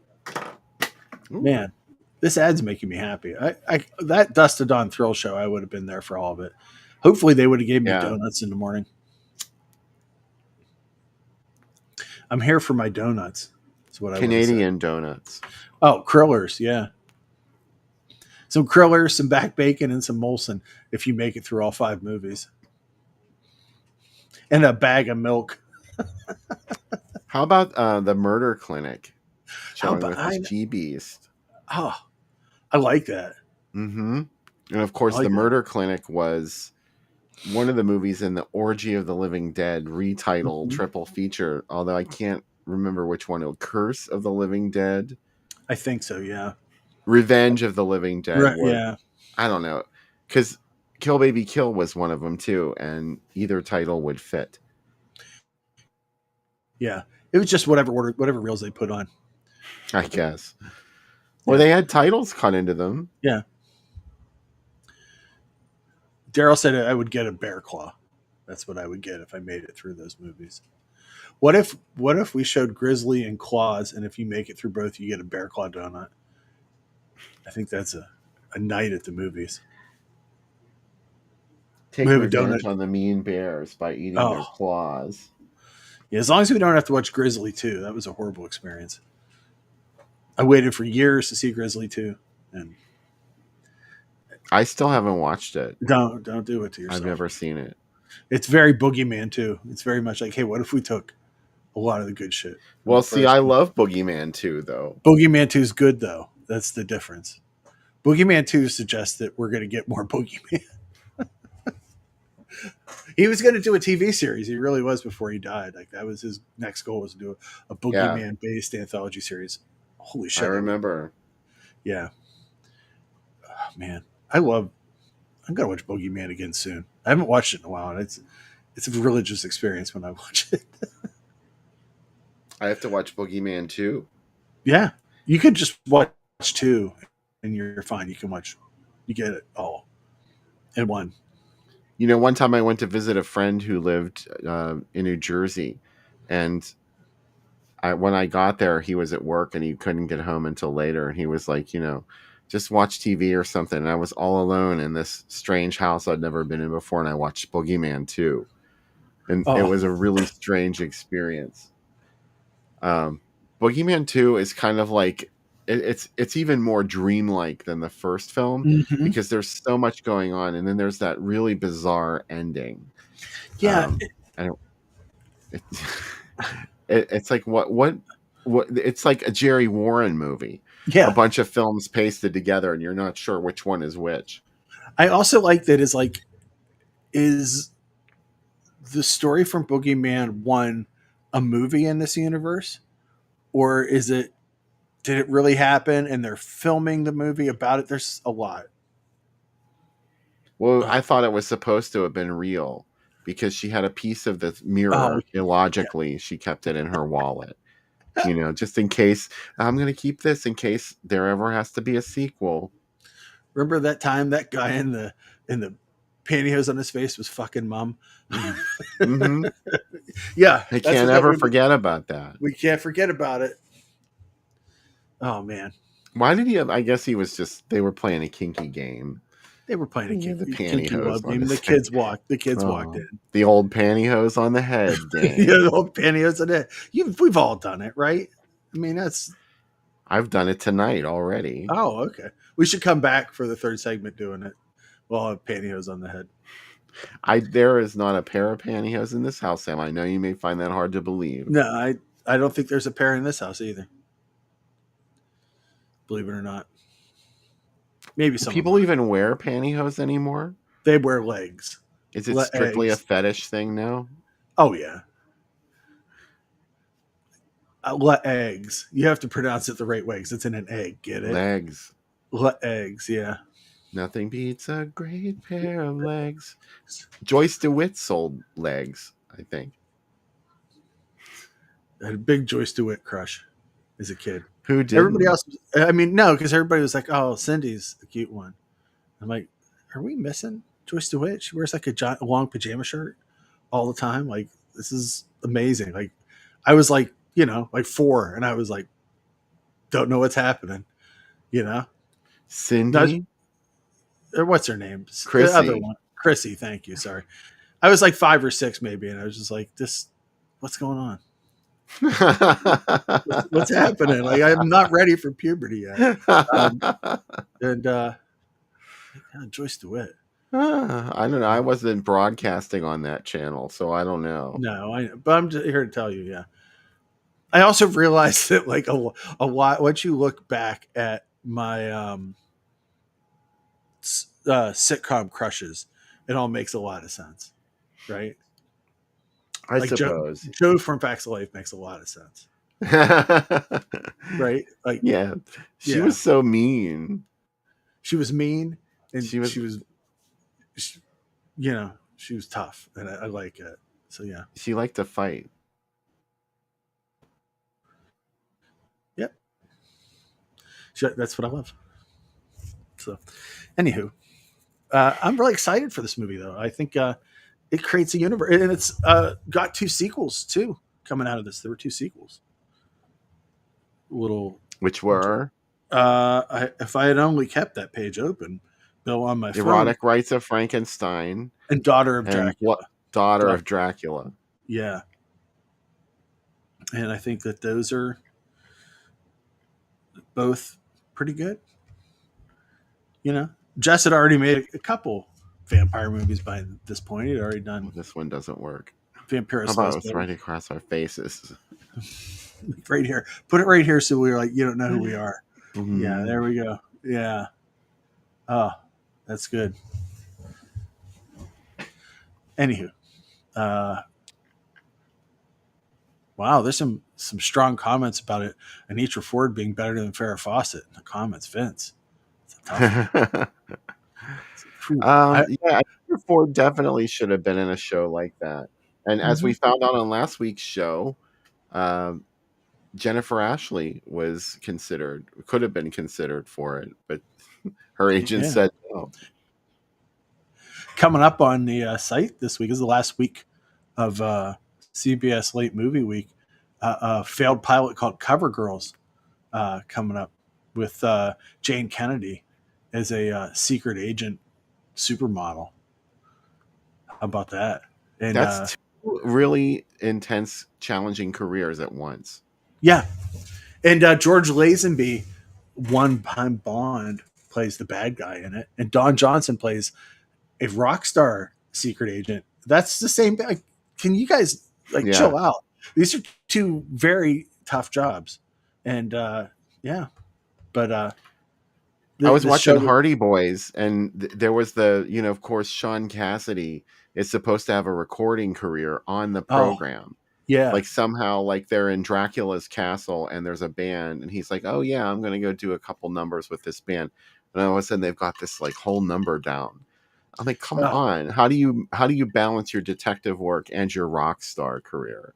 Speaker 1: Ooh.
Speaker 2: Man, this ad's making me happy. I that Dust to Dawn Thrill show, I would have been there for all of it. Hopefully, they would have gave me
Speaker 1: Yeah.
Speaker 2: donuts in the morning. I'm here for my donuts. That's what I want to say.
Speaker 1: Canadian donuts.
Speaker 2: Oh, Krillers, yeah. Some Krillers, some back bacon, and some Molson if you make it through all 5 movies. And a bag of milk.
Speaker 1: How about the Murder Clinic
Speaker 2: How
Speaker 1: showing
Speaker 2: about
Speaker 1: with this G Beast?
Speaker 2: Oh, I like that.
Speaker 1: Mm-hmm. And of course,
Speaker 2: I like
Speaker 1: the
Speaker 2: that.
Speaker 1: Murder Clinic was one of the movies in the Orgy of the Living Dead retitled triple feature, although I can't remember which one. Curse of the Living Dead,
Speaker 2: I think so, yeah.
Speaker 1: Revenge of the Living Dead.
Speaker 2: Right, yeah.
Speaker 1: I don't know, because Kill Baby Kill was one of them too, and either title would fit.
Speaker 2: Yeah. It was just whatever reels they put on.
Speaker 1: I guess. Or they had titles cut into them.
Speaker 2: Yeah. Daryl said I would get a bear claw. That's what I would get if I made it through those movies. What if we showed Grizzly and Claws, and if you make it through both, you get a bear claw donut? I think that's a night at the movies.
Speaker 1: Take
Speaker 2: We have a
Speaker 1: revenge
Speaker 2: donut.
Speaker 1: on the mean bears by eating their claws.
Speaker 2: Yeah, as long as we don't have to watch Grizzly 2. That was a horrible experience. I waited for years to see Grizzly 2, and
Speaker 1: I still haven't watched it.
Speaker 2: don't do it to yourself.
Speaker 1: I've never seen it.
Speaker 2: It's very Boogeyman too. It's very much like, hey, what if we took a lot of the good shit?
Speaker 1: Well, see, I love Boogeyman 2, though.
Speaker 2: Boogeyman 2 is good, though. That's the difference. Boogeyman 2 suggests that we're going to get more Boogeyman. He was going to do a TV series. He really was before he died. Like that was his next goal, was to do a Boogeyman-based anthology series. Holy shit!
Speaker 1: I remember.
Speaker 2: Yeah. Oh, man, I'm gonna watch Boogeyman again soon. I haven't watched it in a while, and it's a religious experience when I watch it.
Speaker 1: I have to watch Boogeyman 2.
Speaker 2: Yeah, you could just watch 2, and you're fine. You get it all in one.
Speaker 1: You know, one time I went to visit a friend who lived in New Jersey, and when I got there, he was at work and he couldn't get home until later. And he was like, just watch TV or something. And I was all alone in this strange house I'd never been in before, and I watched Boogeyman 2. And it was a really strange experience. Boogeyman 2 is kind of like, it's even more dreamlike than the first film, because there's so much going on, and then there's that really bizarre ending.
Speaker 2: Yeah,
Speaker 1: it's like what it's like a Jerry Warren movie.
Speaker 2: Yeah,
Speaker 1: a bunch of films pasted together, and you're not sure which one is which.
Speaker 2: I also like that is the story from Boogeyman 1 a movie in this universe, or did it really happen and they're filming the movie about it? There's a lot.
Speaker 1: Well, I thought it was supposed to have been real, because she had a piece of the mirror. Illogically, she kept it in her wallet. Just in case. I'm going to keep this in case there ever has to be a sequel.
Speaker 2: Remember that time that guy in the pantyhose on his face was fucking Mom?
Speaker 1: Mm-hmm.
Speaker 2: Yeah.
Speaker 1: I can't ever forget about that.
Speaker 2: We can't forget about it. Oh, man.
Speaker 1: Why did he have? I guess he was just. They were playing a kinky game.
Speaker 2: They were playing a
Speaker 1: He had the
Speaker 2: kinky
Speaker 1: pantyhose
Speaker 2: love
Speaker 1: on
Speaker 2: game.
Speaker 1: his
Speaker 2: The
Speaker 1: head.
Speaker 2: kids walked. The kids walked
Speaker 1: Oh,
Speaker 2: in.
Speaker 1: the old pantyhose on the head
Speaker 2: Yeah,
Speaker 1: game.
Speaker 2: the old pantyhose in it. We've all done it, right? I mean, that's.
Speaker 1: I've done it tonight already.
Speaker 2: Oh, okay. We should come back for the third segment doing it. We'll have pantyhose on the head.
Speaker 1: There is not a pair of pantyhose in this house, Sam. I know you may find that hard to believe.
Speaker 2: No, I don't think there's a pair in this house either. Believe it or not. Maybe
Speaker 1: Do
Speaker 2: some
Speaker 1: people even wear pantyhose anymore?
Speaker 2: they wear legs.
Speaker 1: Is it strictly a
Speaker 2: Legs.
Speaker 1: fetish thing now?
Speaker 2: Oh yeah. Eggs. You have to pronounce it the right way because it's in an egg. Get it?
Speaker 1: Legs.
Speaker 2: Eggs. Yeah.
Speaker 1: Nothing beats a great pair of legs. Joyce DeWitt sold legs, I think.
Speaker 2: I had a big Joyce DeWitt crush as a kid.
Speaker 1: Who did?
Speaker 2: Everybody else, I mean, no, because everybody was like, "Oh, Cindy's the cute one." I'm like, "Are we missing Joyce DeWitt? She wears like a long pajama shirt all the time. Like, this is amazing." Like, I was like, like 4, and I was like, "Don't know what's happening," you know. No,
Speaker 1: Cindy?
Speaker 2: or what's her name? The other
Speaker 1: Chrissy.
Speaker 2: one, Chrissy. Thank you. Sorry, I was like 5 or 6 maybe, and I was just like, "This, what's going on? What's happening? Like, I'm not ready for puberty yet." And Joyce DeWitt.
Speaker 1: I don't know. I wasn't broadcasting on that channel, so I don't know.
Speaker 2: No, but I'm just here to tell you, yeah. I also realized that like a lot once you look back at my sitcom crushes, it all makes a lot of sense, right?
Speaker 1: I
Speaker 2: Like
Speaker 1: suppose.
Speaker 2: Joe from Facts of Life makes a lot of sense, right? Like,
Speaker 1: Yeah. She
Speaker 2: yeah,
Speaker 1: was so mean.
Speaker 2: she was mean and
Speaker 1: She was
Speaker 2: she was tough, and I like it. So yeah,
Speaker 1: she liked to fight.
Speaker 2: yep, that's what I love. So, anywho, I'm really excited for this movie, though. I think it creates a universe, and it's got 2 sequels too coming out of this. There were 2 sequels.
Speaker 1: Which were
Speaker 2: If I had only kept that page open, Bill, on my phone,
Speaker 1: Erotic Rites of Frankenstein
Speaker 2: and Daughter of
Speaker 1: and
Speaker 2: Dracula.
Speaker 1: Daughter of Dracula.
Speaker 2: Yeah, and I think that those are both pretty good. Jess had already made a couple vampire movies by this point. He'd already done
Speaker 1: This one doesn't work.
Speaker 2: Vampirus.
Speaker 1: How about it's right across our faces?
Speaker 2: Right here. Put it right here so we're like, you don't know who we are.
Speaker 1: Mm-hmm.
Speaker 2: Yeah, there we go. Yeah. Oh, that's good. Anywho. Wow, there's some strong comments about it. Anitra Ford being better than Farrah Fawcett in the comments, Vince. It's a tough
Speaker 1: Yeah, Ford definitely should have been in a show like that. And as we found out on last week's show, Jennifer Ashley could have been considered for it, but her agent said no.
Speaker 2: Coming up on the site this week is the last week of CBS Late Movie Week. A failed pilot called Cover Girls coming up with Jane Kennedy as a secret agent supermodel. How about that? And
Speaker 1: that's 2 really intense, challenging careers at once.
Speaker 2: Yeah. And George Lazenby, one-time Bond, plays the bad guy in it. And Don Johnson plays a rock star secret agent. That's the same. Can you guys chill out? These are 2 very tough jobs. And yeah. But
Speaker 1: I was watching Hardy Boys, and there was of course, Sean Cassidy is supposed to have a recording career on the program.
Speaker 2: Yeah.
Speaker 1: Like somehow, like they're in Dracula's castle and there's a band, and he's like, "Oh yeah, I'm going to go do a couple numbers with this band." And all of a sudden they've got this like whole number down. I'm like, come on. How do you balance your detective work and your rock star career?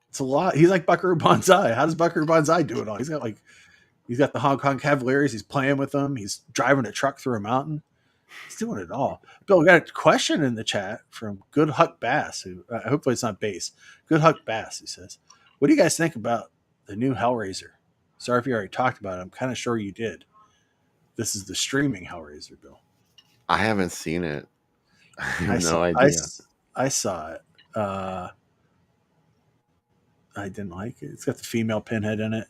Speaker 2: It's a lot. He's like Buckaroo Banzai. How does Buckaroo Banzai do it all? He's got the Hong Kong Cavaliers. He's playing with them. He's driving a truck through a mountain. He's doing it all. Bill, we got a question in the chat from Good Huck Bass, who hopefully it's not bass. Good Huck Bass, he says, "What do you guys think about the new Hellraiser Sorry if you already talked about it. I'm kind of sure you did. This is the streaming Hellraiser, Bill.
Speaker 1: I haven't seen it. I have no
Speaker 2: saw,
Speaker 1: idea.
Speaker 2: I saw it. I didn't like it. It's got the female Pinhead in it.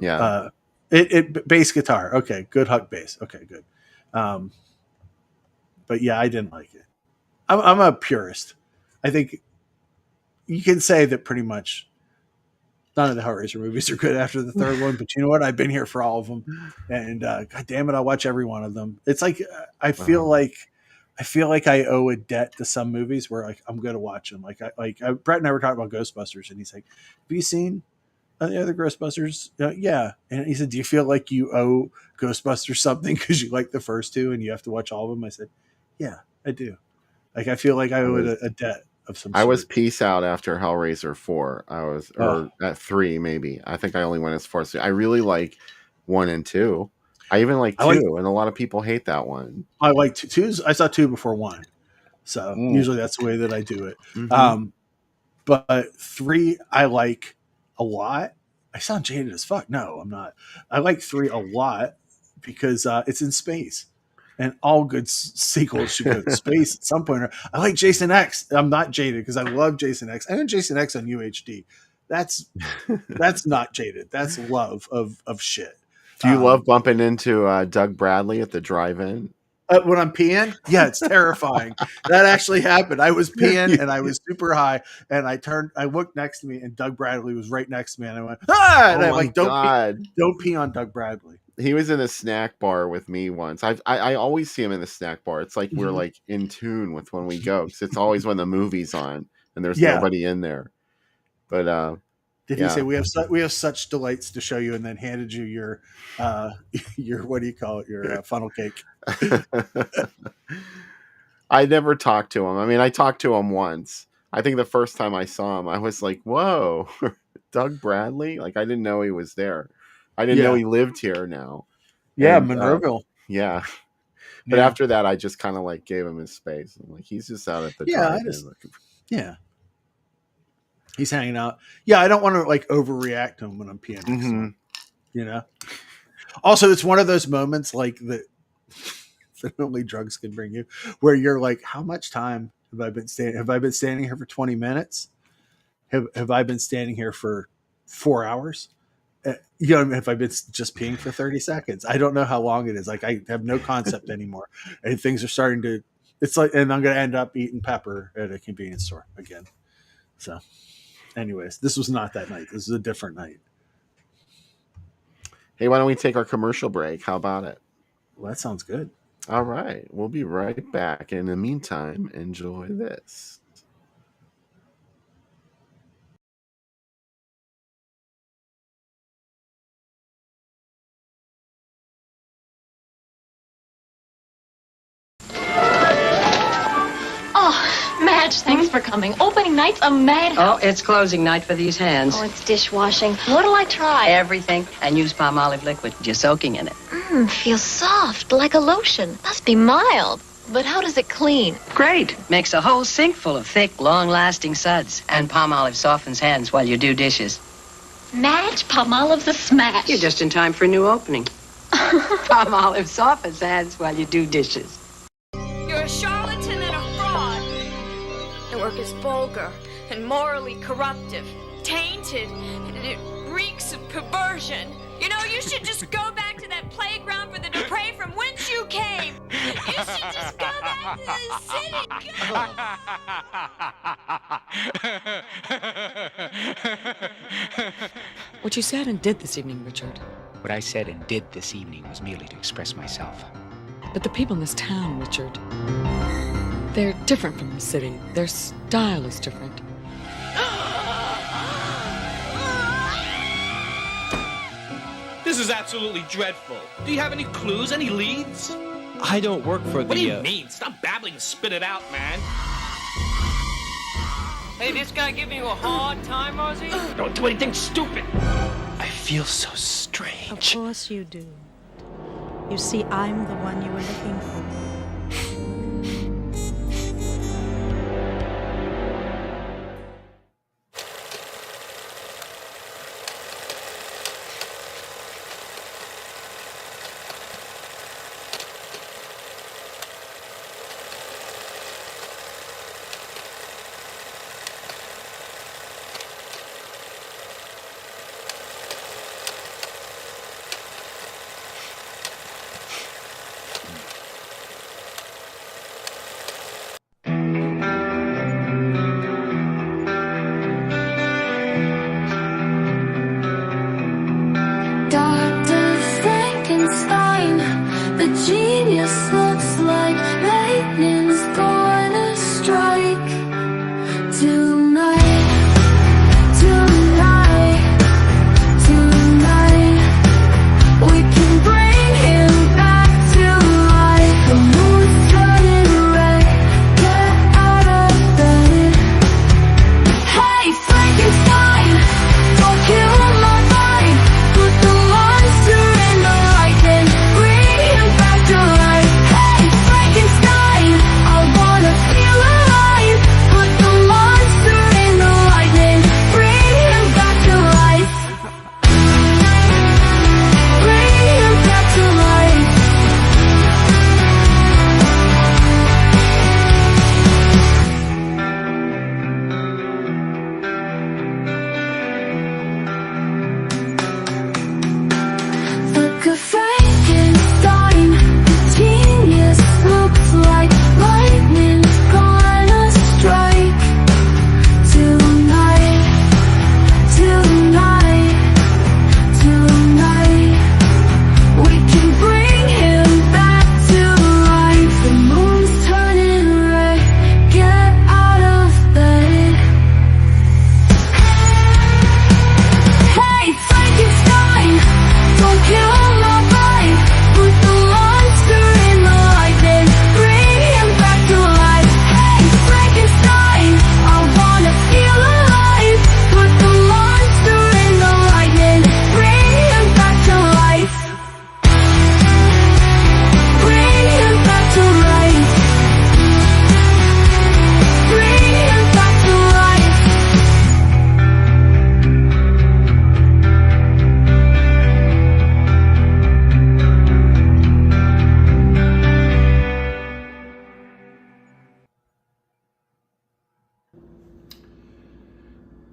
Speaker 1: Yeah.
Speaker 2: It bass guitar. Okay, good Huck bass. Okay, good. But yeah, I didn't like it. I'm a purist. I think you can say that pretty much none of the Hellraiser movies are good after the third one. But you know what? I've been here for all of them, and God damn it, I'll watch every one of them. It's like I feel like I owe a debt to some movies where like I'm going to watch them. Brett and I were talking about Ghostbusters, and he's like, "Have you seen the other Ghostbusters?" Yeah, and he said, "Do you feel like you owe Ghostbusters something because you like the first two and you have to watch all of them?" I said, "Yeah, I do. Like I feel like I owe it a debt of some
Speaker 1: I
Speaker 2: sort."
Speaker 1: was peace out after Hellraiser 4. Or at 3 maybe. I think I only went as far as 3. I really like 1 and 2. I even like 2, and a lot of people hate that one.
Speaker 2: I like 2. I saw 2 before 1, so usually that's the way that I do it.
Speaker 1: Mm-hmm.
Speaker 2: But 3 I like a lot. I sound jaded as fuck. No, I'm not. I like 3 a lot because it's in space. And all good sequels should go to space at some point. I like Jason X. I'm not jaded because I love Jason X. I own Jason X on UHD. That's not jaded. That's love of shit.
Speaker 1: Do you love bumping into Doug Bradley at the drive-in?
Speaker 2: When I'm peeing? Yeah, it's terrifying. That actually happened. I was peeing and I was super high, and I looked next to me, and Doug Bradley was right next to me, and I went, ah! And I'm like, don't pee on Doug Bradley.
Speaker 1: He was in a snack bar with me once. I always see him in the snack bar. It's like we're like in tune with when we go, because it's always when the movie's on and there's nobody in there. But
Speaker 2: did he say we have such delights to show you, and then handed you your what do you call it, your funnel cake?
Speaker 1: I never talked to him. I mean, I talked to him once. I think the first time I saw him, I was like, "Whoa, Doug Bradley!" Like I didn't know he was there. I didn't know he lived here now.
Speaker 2: Yeah, Monroeville.
Speaker 1: Yeah. But after that, I just kind of like gave him his space. I'm like, he's just out at the
Speaker 2: drive-in. He's hanging out. Yeah, I don't want to like overreact to him when I'm peeing.
Speaker 1: Mm-hmm.
Speaker 2: You know. Also, it's one of those moments like that only drugs can bring you, where you're like, how much time have I been standing? Have I been standing here for 20 minutes? Have I been standing here for 4 hours? You know, if I've been just peeing for 30 seconds, I don't know how long it is. Like I have no concept anymore, and things are starting to. It's like, and I'm going to end up eating pepper at a convenience store again. So, anyways, this was not that night. This is a different night.
Speaker 1: Hey, why don't we take our commercial break? How about it?
Speaker 2: Well, that sounds good.
Speaker 1: All right, we'll be right back. In the meantime, enjoy this.
Speaker 3: Madge, thanks for coming. Opening night's a madhouse.
Speaker 4: Oh, it's closing night for these hands.
Speaker 3: Oh, it's dishwashing. What'll I try?
Speaker 4: Everything. And use palm olive liquid. You're soaking in it.
Speaker 3: Feels soft, like a lotion. Must be mild. But how does it clean?
Speaker 4: Great. Makes a whole sink full of thick, long-lasting suds. And palm olive softens hands while you do dishes.
Speaker 3: Madge, palm olive's a smash.
Speaker 4: You're just in time for a new opening. Palm olive softens hands while you do dishes.
Speaker 5: You're a charlatan and a fraud. Your work is vulgar and morally corruptive, tainted, and it reeks of perversion. You know, you should just go back to that playground for the depraved from whence you came. You should just go back to the city.
Speaker 6: What you said and did this evening, Richard.
Speaker 7: What I said and did this evening was merely to express myself.
Speaker 6: But the people in this town, Richard, they're different from the city. Their style is different.
Speaker 8: This is absolutely dreadful. Do you have any clues, any leads?
Speaker 9: I don't work for the...
Speaker 8: What do you mean? Stop babbling and spit it out, man.
Speaker 5: Hey, this guy giving you a hard time, Ozzy?
Speaker 8: Don't do anything stupid.
Speaker 9: I feel so strange.
Speaker 10: Of course you do. You see, I'm the one you were looking for.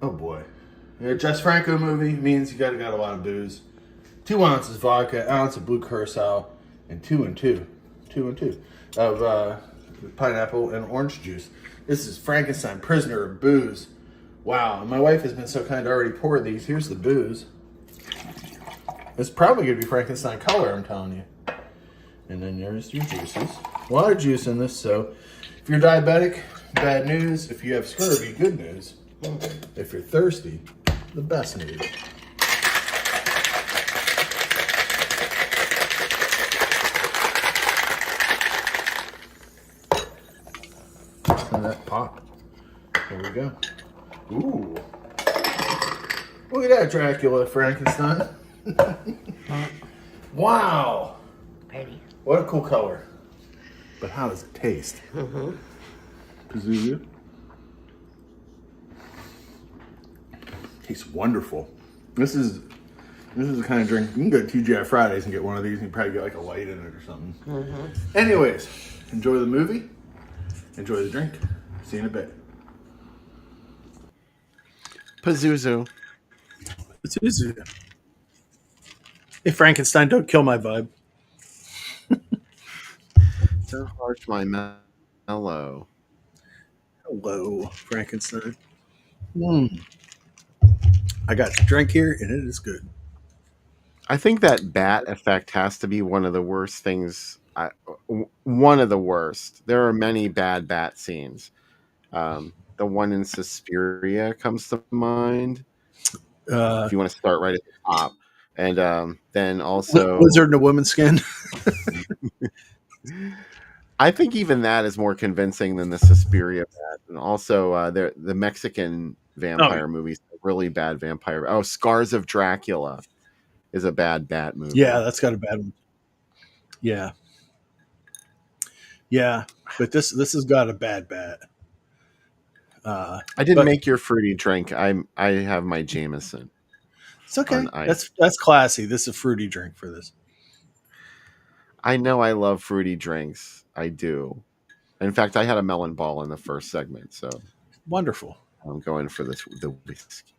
Speaker 2: Oh boy. A Jess Franco movie means you gotta got a lot of booze. 2 ounces vodka, ounce of blue curacao, and 2 and 2 of pineapple and orange juice. This is Frankenstein, Prisoner of Booze. Wow, and my wife has been so kind to already pour these. Here's the booze. It's probably gonna be Frankenstein color, I'm telling you. And then there's your juices. A lot of juice in this, so if you're diabetic, bad news. If you have scurvy, good news. If you're thirsty, the best news. And that pop. There we go. Ooh. Look at that Dracula, Frankenstein. Wow.
Speaker 4: Pretty.
Speaker 2: What a cool color. But how does it taste?
Speaker 4: Mm-hmm.
Speaker 2: Pazuzu. Tastes wonderful. This is the kind of drink you can go to TGI Fridays and get one of these and you probably get like a light in it or something.
Speaker 4: Mm-hmm.
Speaker 2: Anyways, enjoy the movie. Enjoy the drink. See you in a bit.
Speaker 1: Pazuzu.
Speaker 2: Pazuzu. Hey, Frankenstein, don't kill my vibe.
Speaker 1: So harsh, my mellow.
Speaker 2: Hello, Frankenstein. I got the drink here, and it is good.
Speaker 1: I think that bat effect has to be one of the worst things. One of the worst. There are many bad bat scenes. The one in Suspiria comes to mind. If you want to start right at the top. And then also...
Speaker 2: Lizard in a woman's skin.
Speaker 1: I think even that is more convincing than the Suspiria bat. And also the Mexican vampire movies, really bad vampire. Oh, Scars of Dracula is a bad bat movie.
Speaker 2: Yeah, that's got a bad one. Yeah. Yeah, but this has got a bad bat.
Speaker 1: I didn't make your fruity drink. I have my Jameson.
Speaker 2: It's okay. That's classy. This is a fruity drink for this.
Speaker 1: I know I love fruity drinks. I do. In fact, I had a melon ball in the first segment, so
Speaker 2: wonderful.
Speaker 1: I'm going for the whiskey.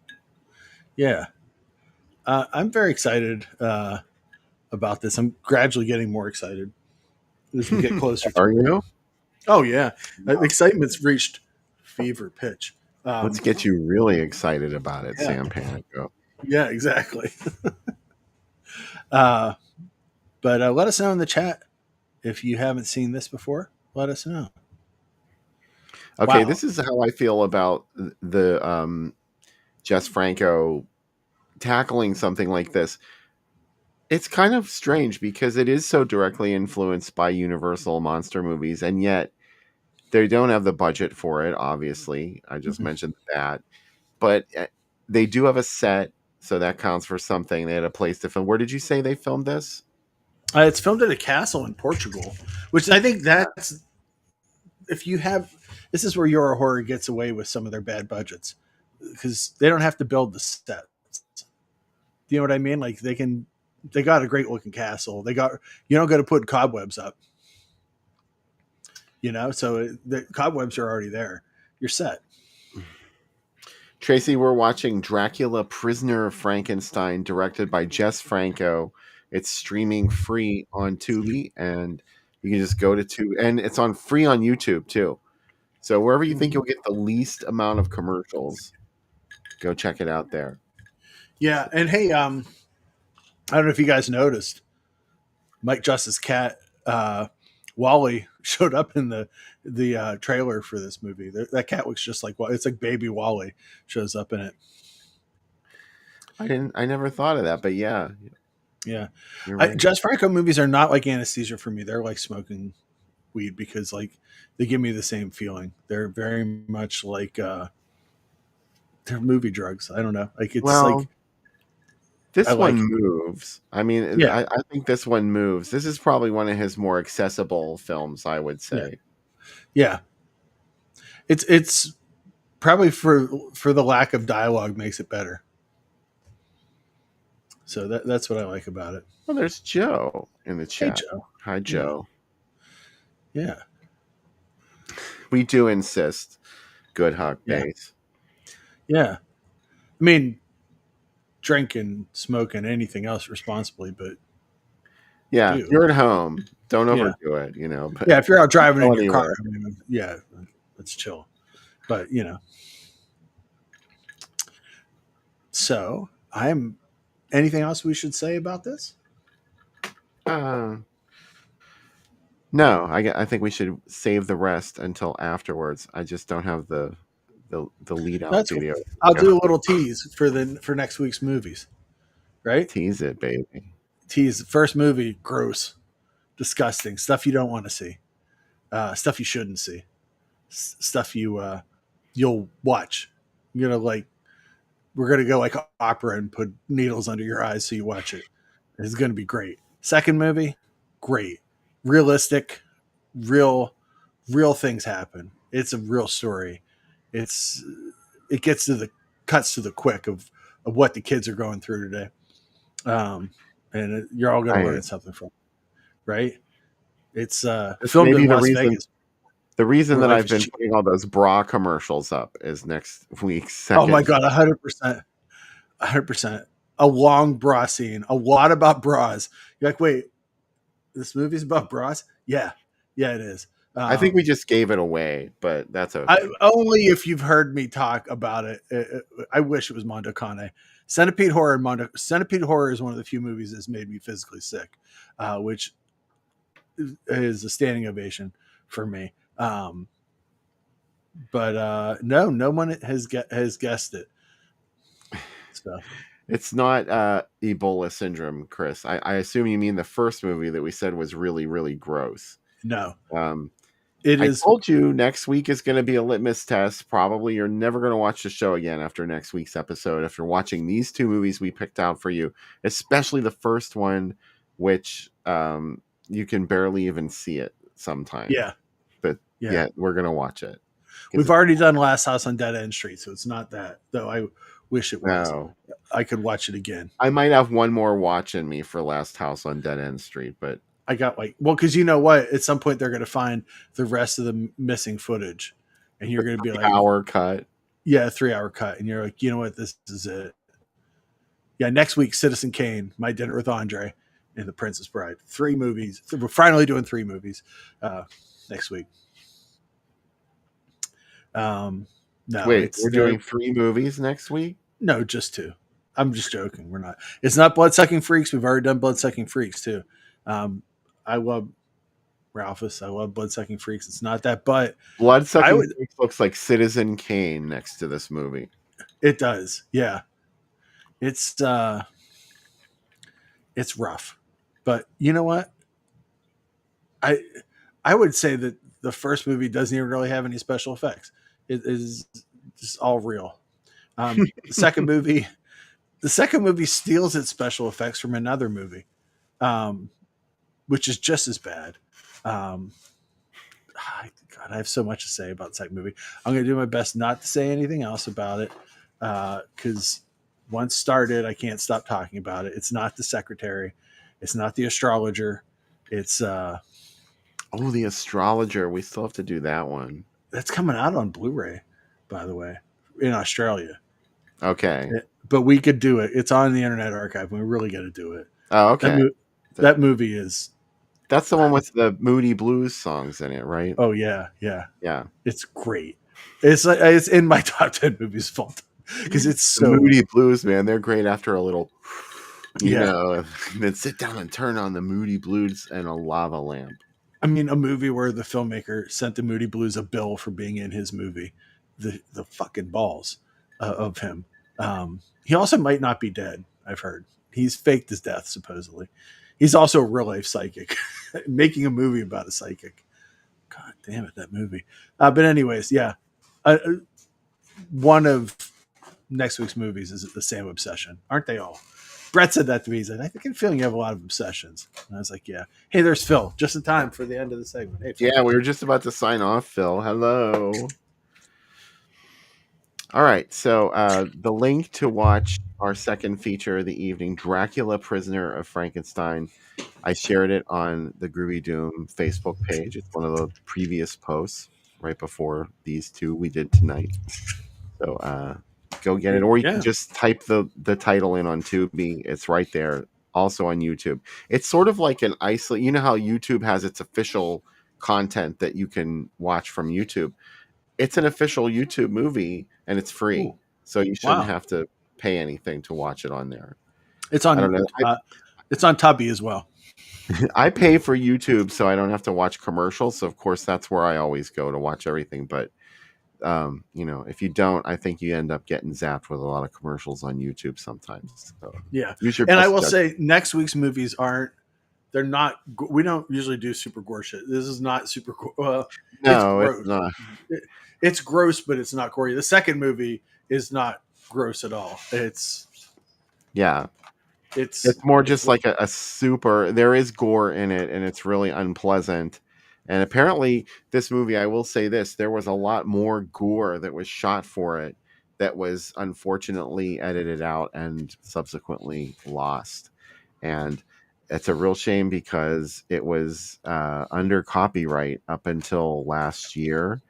Speaker 2: Yeah, I'm very excited about this. I'm gradually getting more excited as we get closer.
Speaker 1: Are you?
Speaker 2: Oh yeah, excitement's reached fever pitch.
Speaker 1: Let's get you really excited about it, Sam Panico.
Speaker 2: Yeah, exactly. But let us know in the chat if you haven't seen this before. Let us know.
Speaker 1: Okay,
Speaker 2: Wow.
Speaker 1: this is how I feel about the Jess Franco tackling something like this. It's kind of strange because it is so directly influenced by Universal monster movies, and yet they don't have the budget for it, obviously. I just mentioned that. But they do have a set, so that counts for something. They had a place to film. Where did you say they filmed this?
Speaker 2: It's filmed at a castle in Portugal, which I think that's if you have. This is where Euro Horror gets away with some of their bad budgets because they don't have to build the sets. Do you know what I mean? Like they got a great looking castle. You don't got to put cobwebs up. So the cobwebs are already there. You're set.
Speaker 1: Tracy, we're watching Dracula Prisoner of Frankenstein, directed by Jess Franco. It's streaming free on Tubi, and you can just go to Tubi, and it's on free on YouTube too. So wherever you think you'll get the least amount of commercials, go check it out there.
Speaker 2: Yeah, and hey, I don't know if you guys noticed, Mike Justice's cat Wally showed up in the trailer for this movie. That cat looks just like it's like baby Wally shows up in it.
Speaker 1: I never thought of that, but yeah. Right.
Speaker 2: Jess Franco movies are not like anesthesia for me. They're like smoking weed because like they give me the same feeling. They're very much like they're movie drugs. I don't know. Like it's like
Speaker 1: this one moves. I mean,
Speaker 2: yeah.
Speaker 1: I think this one moves. This is probably one of his more accessible films, I would say.
Speaker 2: Yeah. It's probably for the lack of dialogue makes it better. So that's what I like about it.
Speaker 1: Well, there's Joe in the chat.
Speaker 2: Hey, Joe.
Speaker 1: Hi, Joe.
Speaker 2: Yeah.
Speaker 1: We do insist. Good hug base.
Speaker 2: Yeah. I mean, drink and smoke and anything else responsibly, but
Speaker 1: yeah, you're at home. Don't overdo it, But
Speaker 2: yeah, if you're out driving in your car, I mean, yeah, let's chill. But so anything else we should say about this?
Speaker 1: No, I think we should save the rest until afterwards. I just don't have the lead out video.
Speaker 2: Cool. I'll do a little tease for next week's movies. Right?
Speaker 1: Tease it, baby.
Speaker 2: Tease. First movie, gross, disgusting, stuff you don't want to see, stuff you shouldn't see, stuff you'll watch. We're gonna go like opera and put needles under your eyes so you watch it. It's gonna be great. Second movie, great, realistic, real things happen. It's a real story. It gets to the cuts to the quick of what the kids are going through today. And you're all going to learn something from it, right? It's filmed in Las Vegas.
Speaker 1: The reason that I've been putting all those bra commercials up is next week's second.
Speaker 2: Oh my God, 100%. 100%. A long bra scene, a lot about bras. You're like, wait, this movie's about bras? Yeah, it is.
Speaker 1: I think we just gave it away, but that's okay.
Speaker 2: Only if you've heard me talk about it. I wish it was Mondo Cane. Centipede Horror is one of the few movies that's made me physically sick, which is a standing ovation for me. But no one has guessed it. So
Speaker 1: it's not Ebola syndrome, Chris. I assume you mean the first movie that we said was really, really gross.
Speaker 2: No.
Speaker 1: I told you next week is going to be a litmus test. Probably you're never going to watch the show again after next week's episode. After watching these two movies we picked out for you, especially the first one, which you can barely even see it sometimes.
Speaker 2: Yeah.
Speaker 1: But yeah, we're going to watch it.
Speaker 2: We've already done Last House on Dead End Street, so it's not that. Though I wish it was.
Speaker 1: No.
Speaker 2: I could watch it again.
Speaker 1: I might have one more watch in me for Last House on Dead End Street, but
Speaker 2: I got because you know what? At some point they're going to find the rest of the missing footage, and you're going to be like,
Speaker 1: hour cut.
Speaker 2: Yeah, 3-hour cut, and you're like, you know what? This is it. Yeah, next week, Citizen Kane, My Dinner with Andre, and The Princess Bride. 3 movies. We're finally doing 3 movies next week. No,
Speaker 1: wait, we're doing 3 movies next week?
Speaker 2: No, just 2. I'm just joking. We're not. It's not Bloodsucking Freaks. We've already done Bloodsucking Freaks too. I love Ralphus. I love Bloodsucking Freaks. It's not that, but
Speaker 1: Bloodsucking Freaks looks like Citizen Kane next to this movie.
Speaker 2: It does, yeah. It's rough, but you know what? I would say that the first movie doesn't even really have any special effects. It is just all real. The second movie steals its special effects from another movie, which is just as bad. God, I have so much to say about the second movie. I'm going to do my best not to say anything else about it, because once started, I can't stop talking about it. It's not The Secretary. It's not The Astrologer. It's
Speaker 1: The Astrologer. We still have to do that one.
Speaker 2: That's coming out on Blu-ray, by the way, in Australia.
Speaker 1: Okay.
Speaker 2: But we could do it. It's on the Internet Archive. We really got to do it.
Speaker 1: Oh, okay.
Speaker 2: That movie is...
Speaker 1: That's the one with the Moody Blues songs in it, right?
Speaker 2: Oh, yeah.
Speaker 1: Yeah.
Speaker 2: It's great. It's in my top 10 movies full time because it's so...
Speaker 1: The Moody Blues, man. They're great after a little, you know, and then sit down and turn on the Moody Blues and a lava lamp.
Speaker 2: I mean, a movie where the filmmaker sent the Moody Blues a bill for being in his movie. The fucking balls of him. He also might not be dead, I've heard. He's faked his death, supposedly. He's also a real-life psychic. Making a movie about a psychic. God damn it, that movie. But anyways, yeah. One of next week's movies is The Sam Obsession. Aren't they all? Brett said that to me. He said, I think I'm feeling you have a lot of obsessions. And I was like, yeah. Hey, there's Phil. Just in time for the end of the segment. Hey, Phil.
Speaker 1: Yeah, we were just about to sign off, Phil. Hello. All right. So the link to watch our second feature of the evening, Dracula, Prisoner of Frankenstein, I shared it on the Groovy Doom Facebook page. It's one of the previous posts right before these two we did tonight. So go get it. Or you can just type the title in on Tubi. It's right there. Also on YouTube. It's sort of like an isolate. You know how YouTube has its official content that you can watch from YouTube. It's an official YouTube movie and it's free. Ooh. So you shouldn't have to pay anything to watch it on there.
Speaker 2: It's on, I don't know. It's on Tubi as well.
Speaker 1: I pay for YouTube so I don't have to watch commercials. So of course that's where I always go to watch everything. But you know, if you don't, I think you end up getting zapped with a lot of commercials on YouTube sometimes. So
Speaker 2: yeah. And I will say next week's movies they're not, we don't usually do super gore shit. This is not super gore.
Speaker 1: No, it's not.
Speaker 2: It's gross, but it's not gory. The second movie is not gross at all. It's
Speaker 1: more just like a super, there is gore in it and it's really unpleasant. And apparently this movie, I will say this, there was a lot more gore that was shot for it that was unfortunately edited out and subsequently lost. And it's a real shame because it was under copyright up until last year.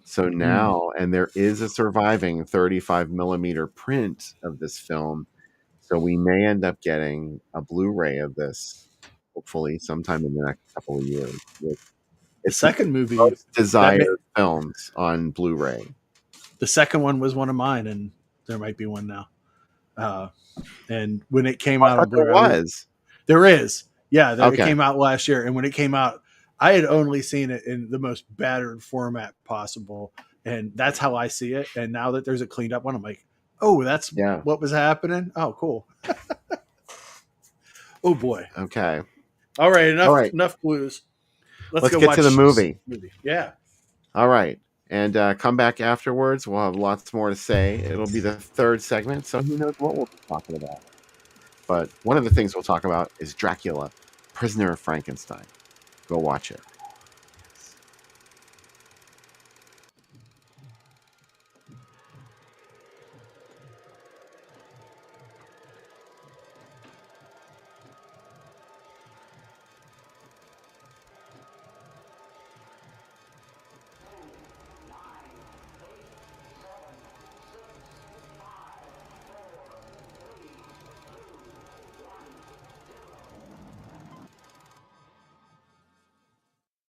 Speaker 1: So now, and there is a surviving 35 millimeter print of this film. So we may end up getting a Blu-ray of this, hopefully sometime in the next couple of years.
Speaker 2: The second movie,
Speaker 1: most desired films on Blu-ray.
Speaker 2: The second one was one of mine, and there might be one now. And when it came out on Blu-ray, there is. Yeah, it came out last year, and when it came out, I had only seen it in the most battered format possible, and that's how I see it. And now that there's a cleaned up one, I'm like, oh, that's what was happening. Oh, cool. Oh boy.
Speaker 1: Okay.
Speaker 2: All right. Enough clues.
Speaker 1: Let's get to the movie.
Speaker 2: Yeah.
Speaker 1: All right. And come back afterwards. We'll have lots more to say. It'll be the third segment, so who knows what we'll be talking about. But one of the things we'll talk about is Dracula, Prisoner of Frankenstein. Go watch it.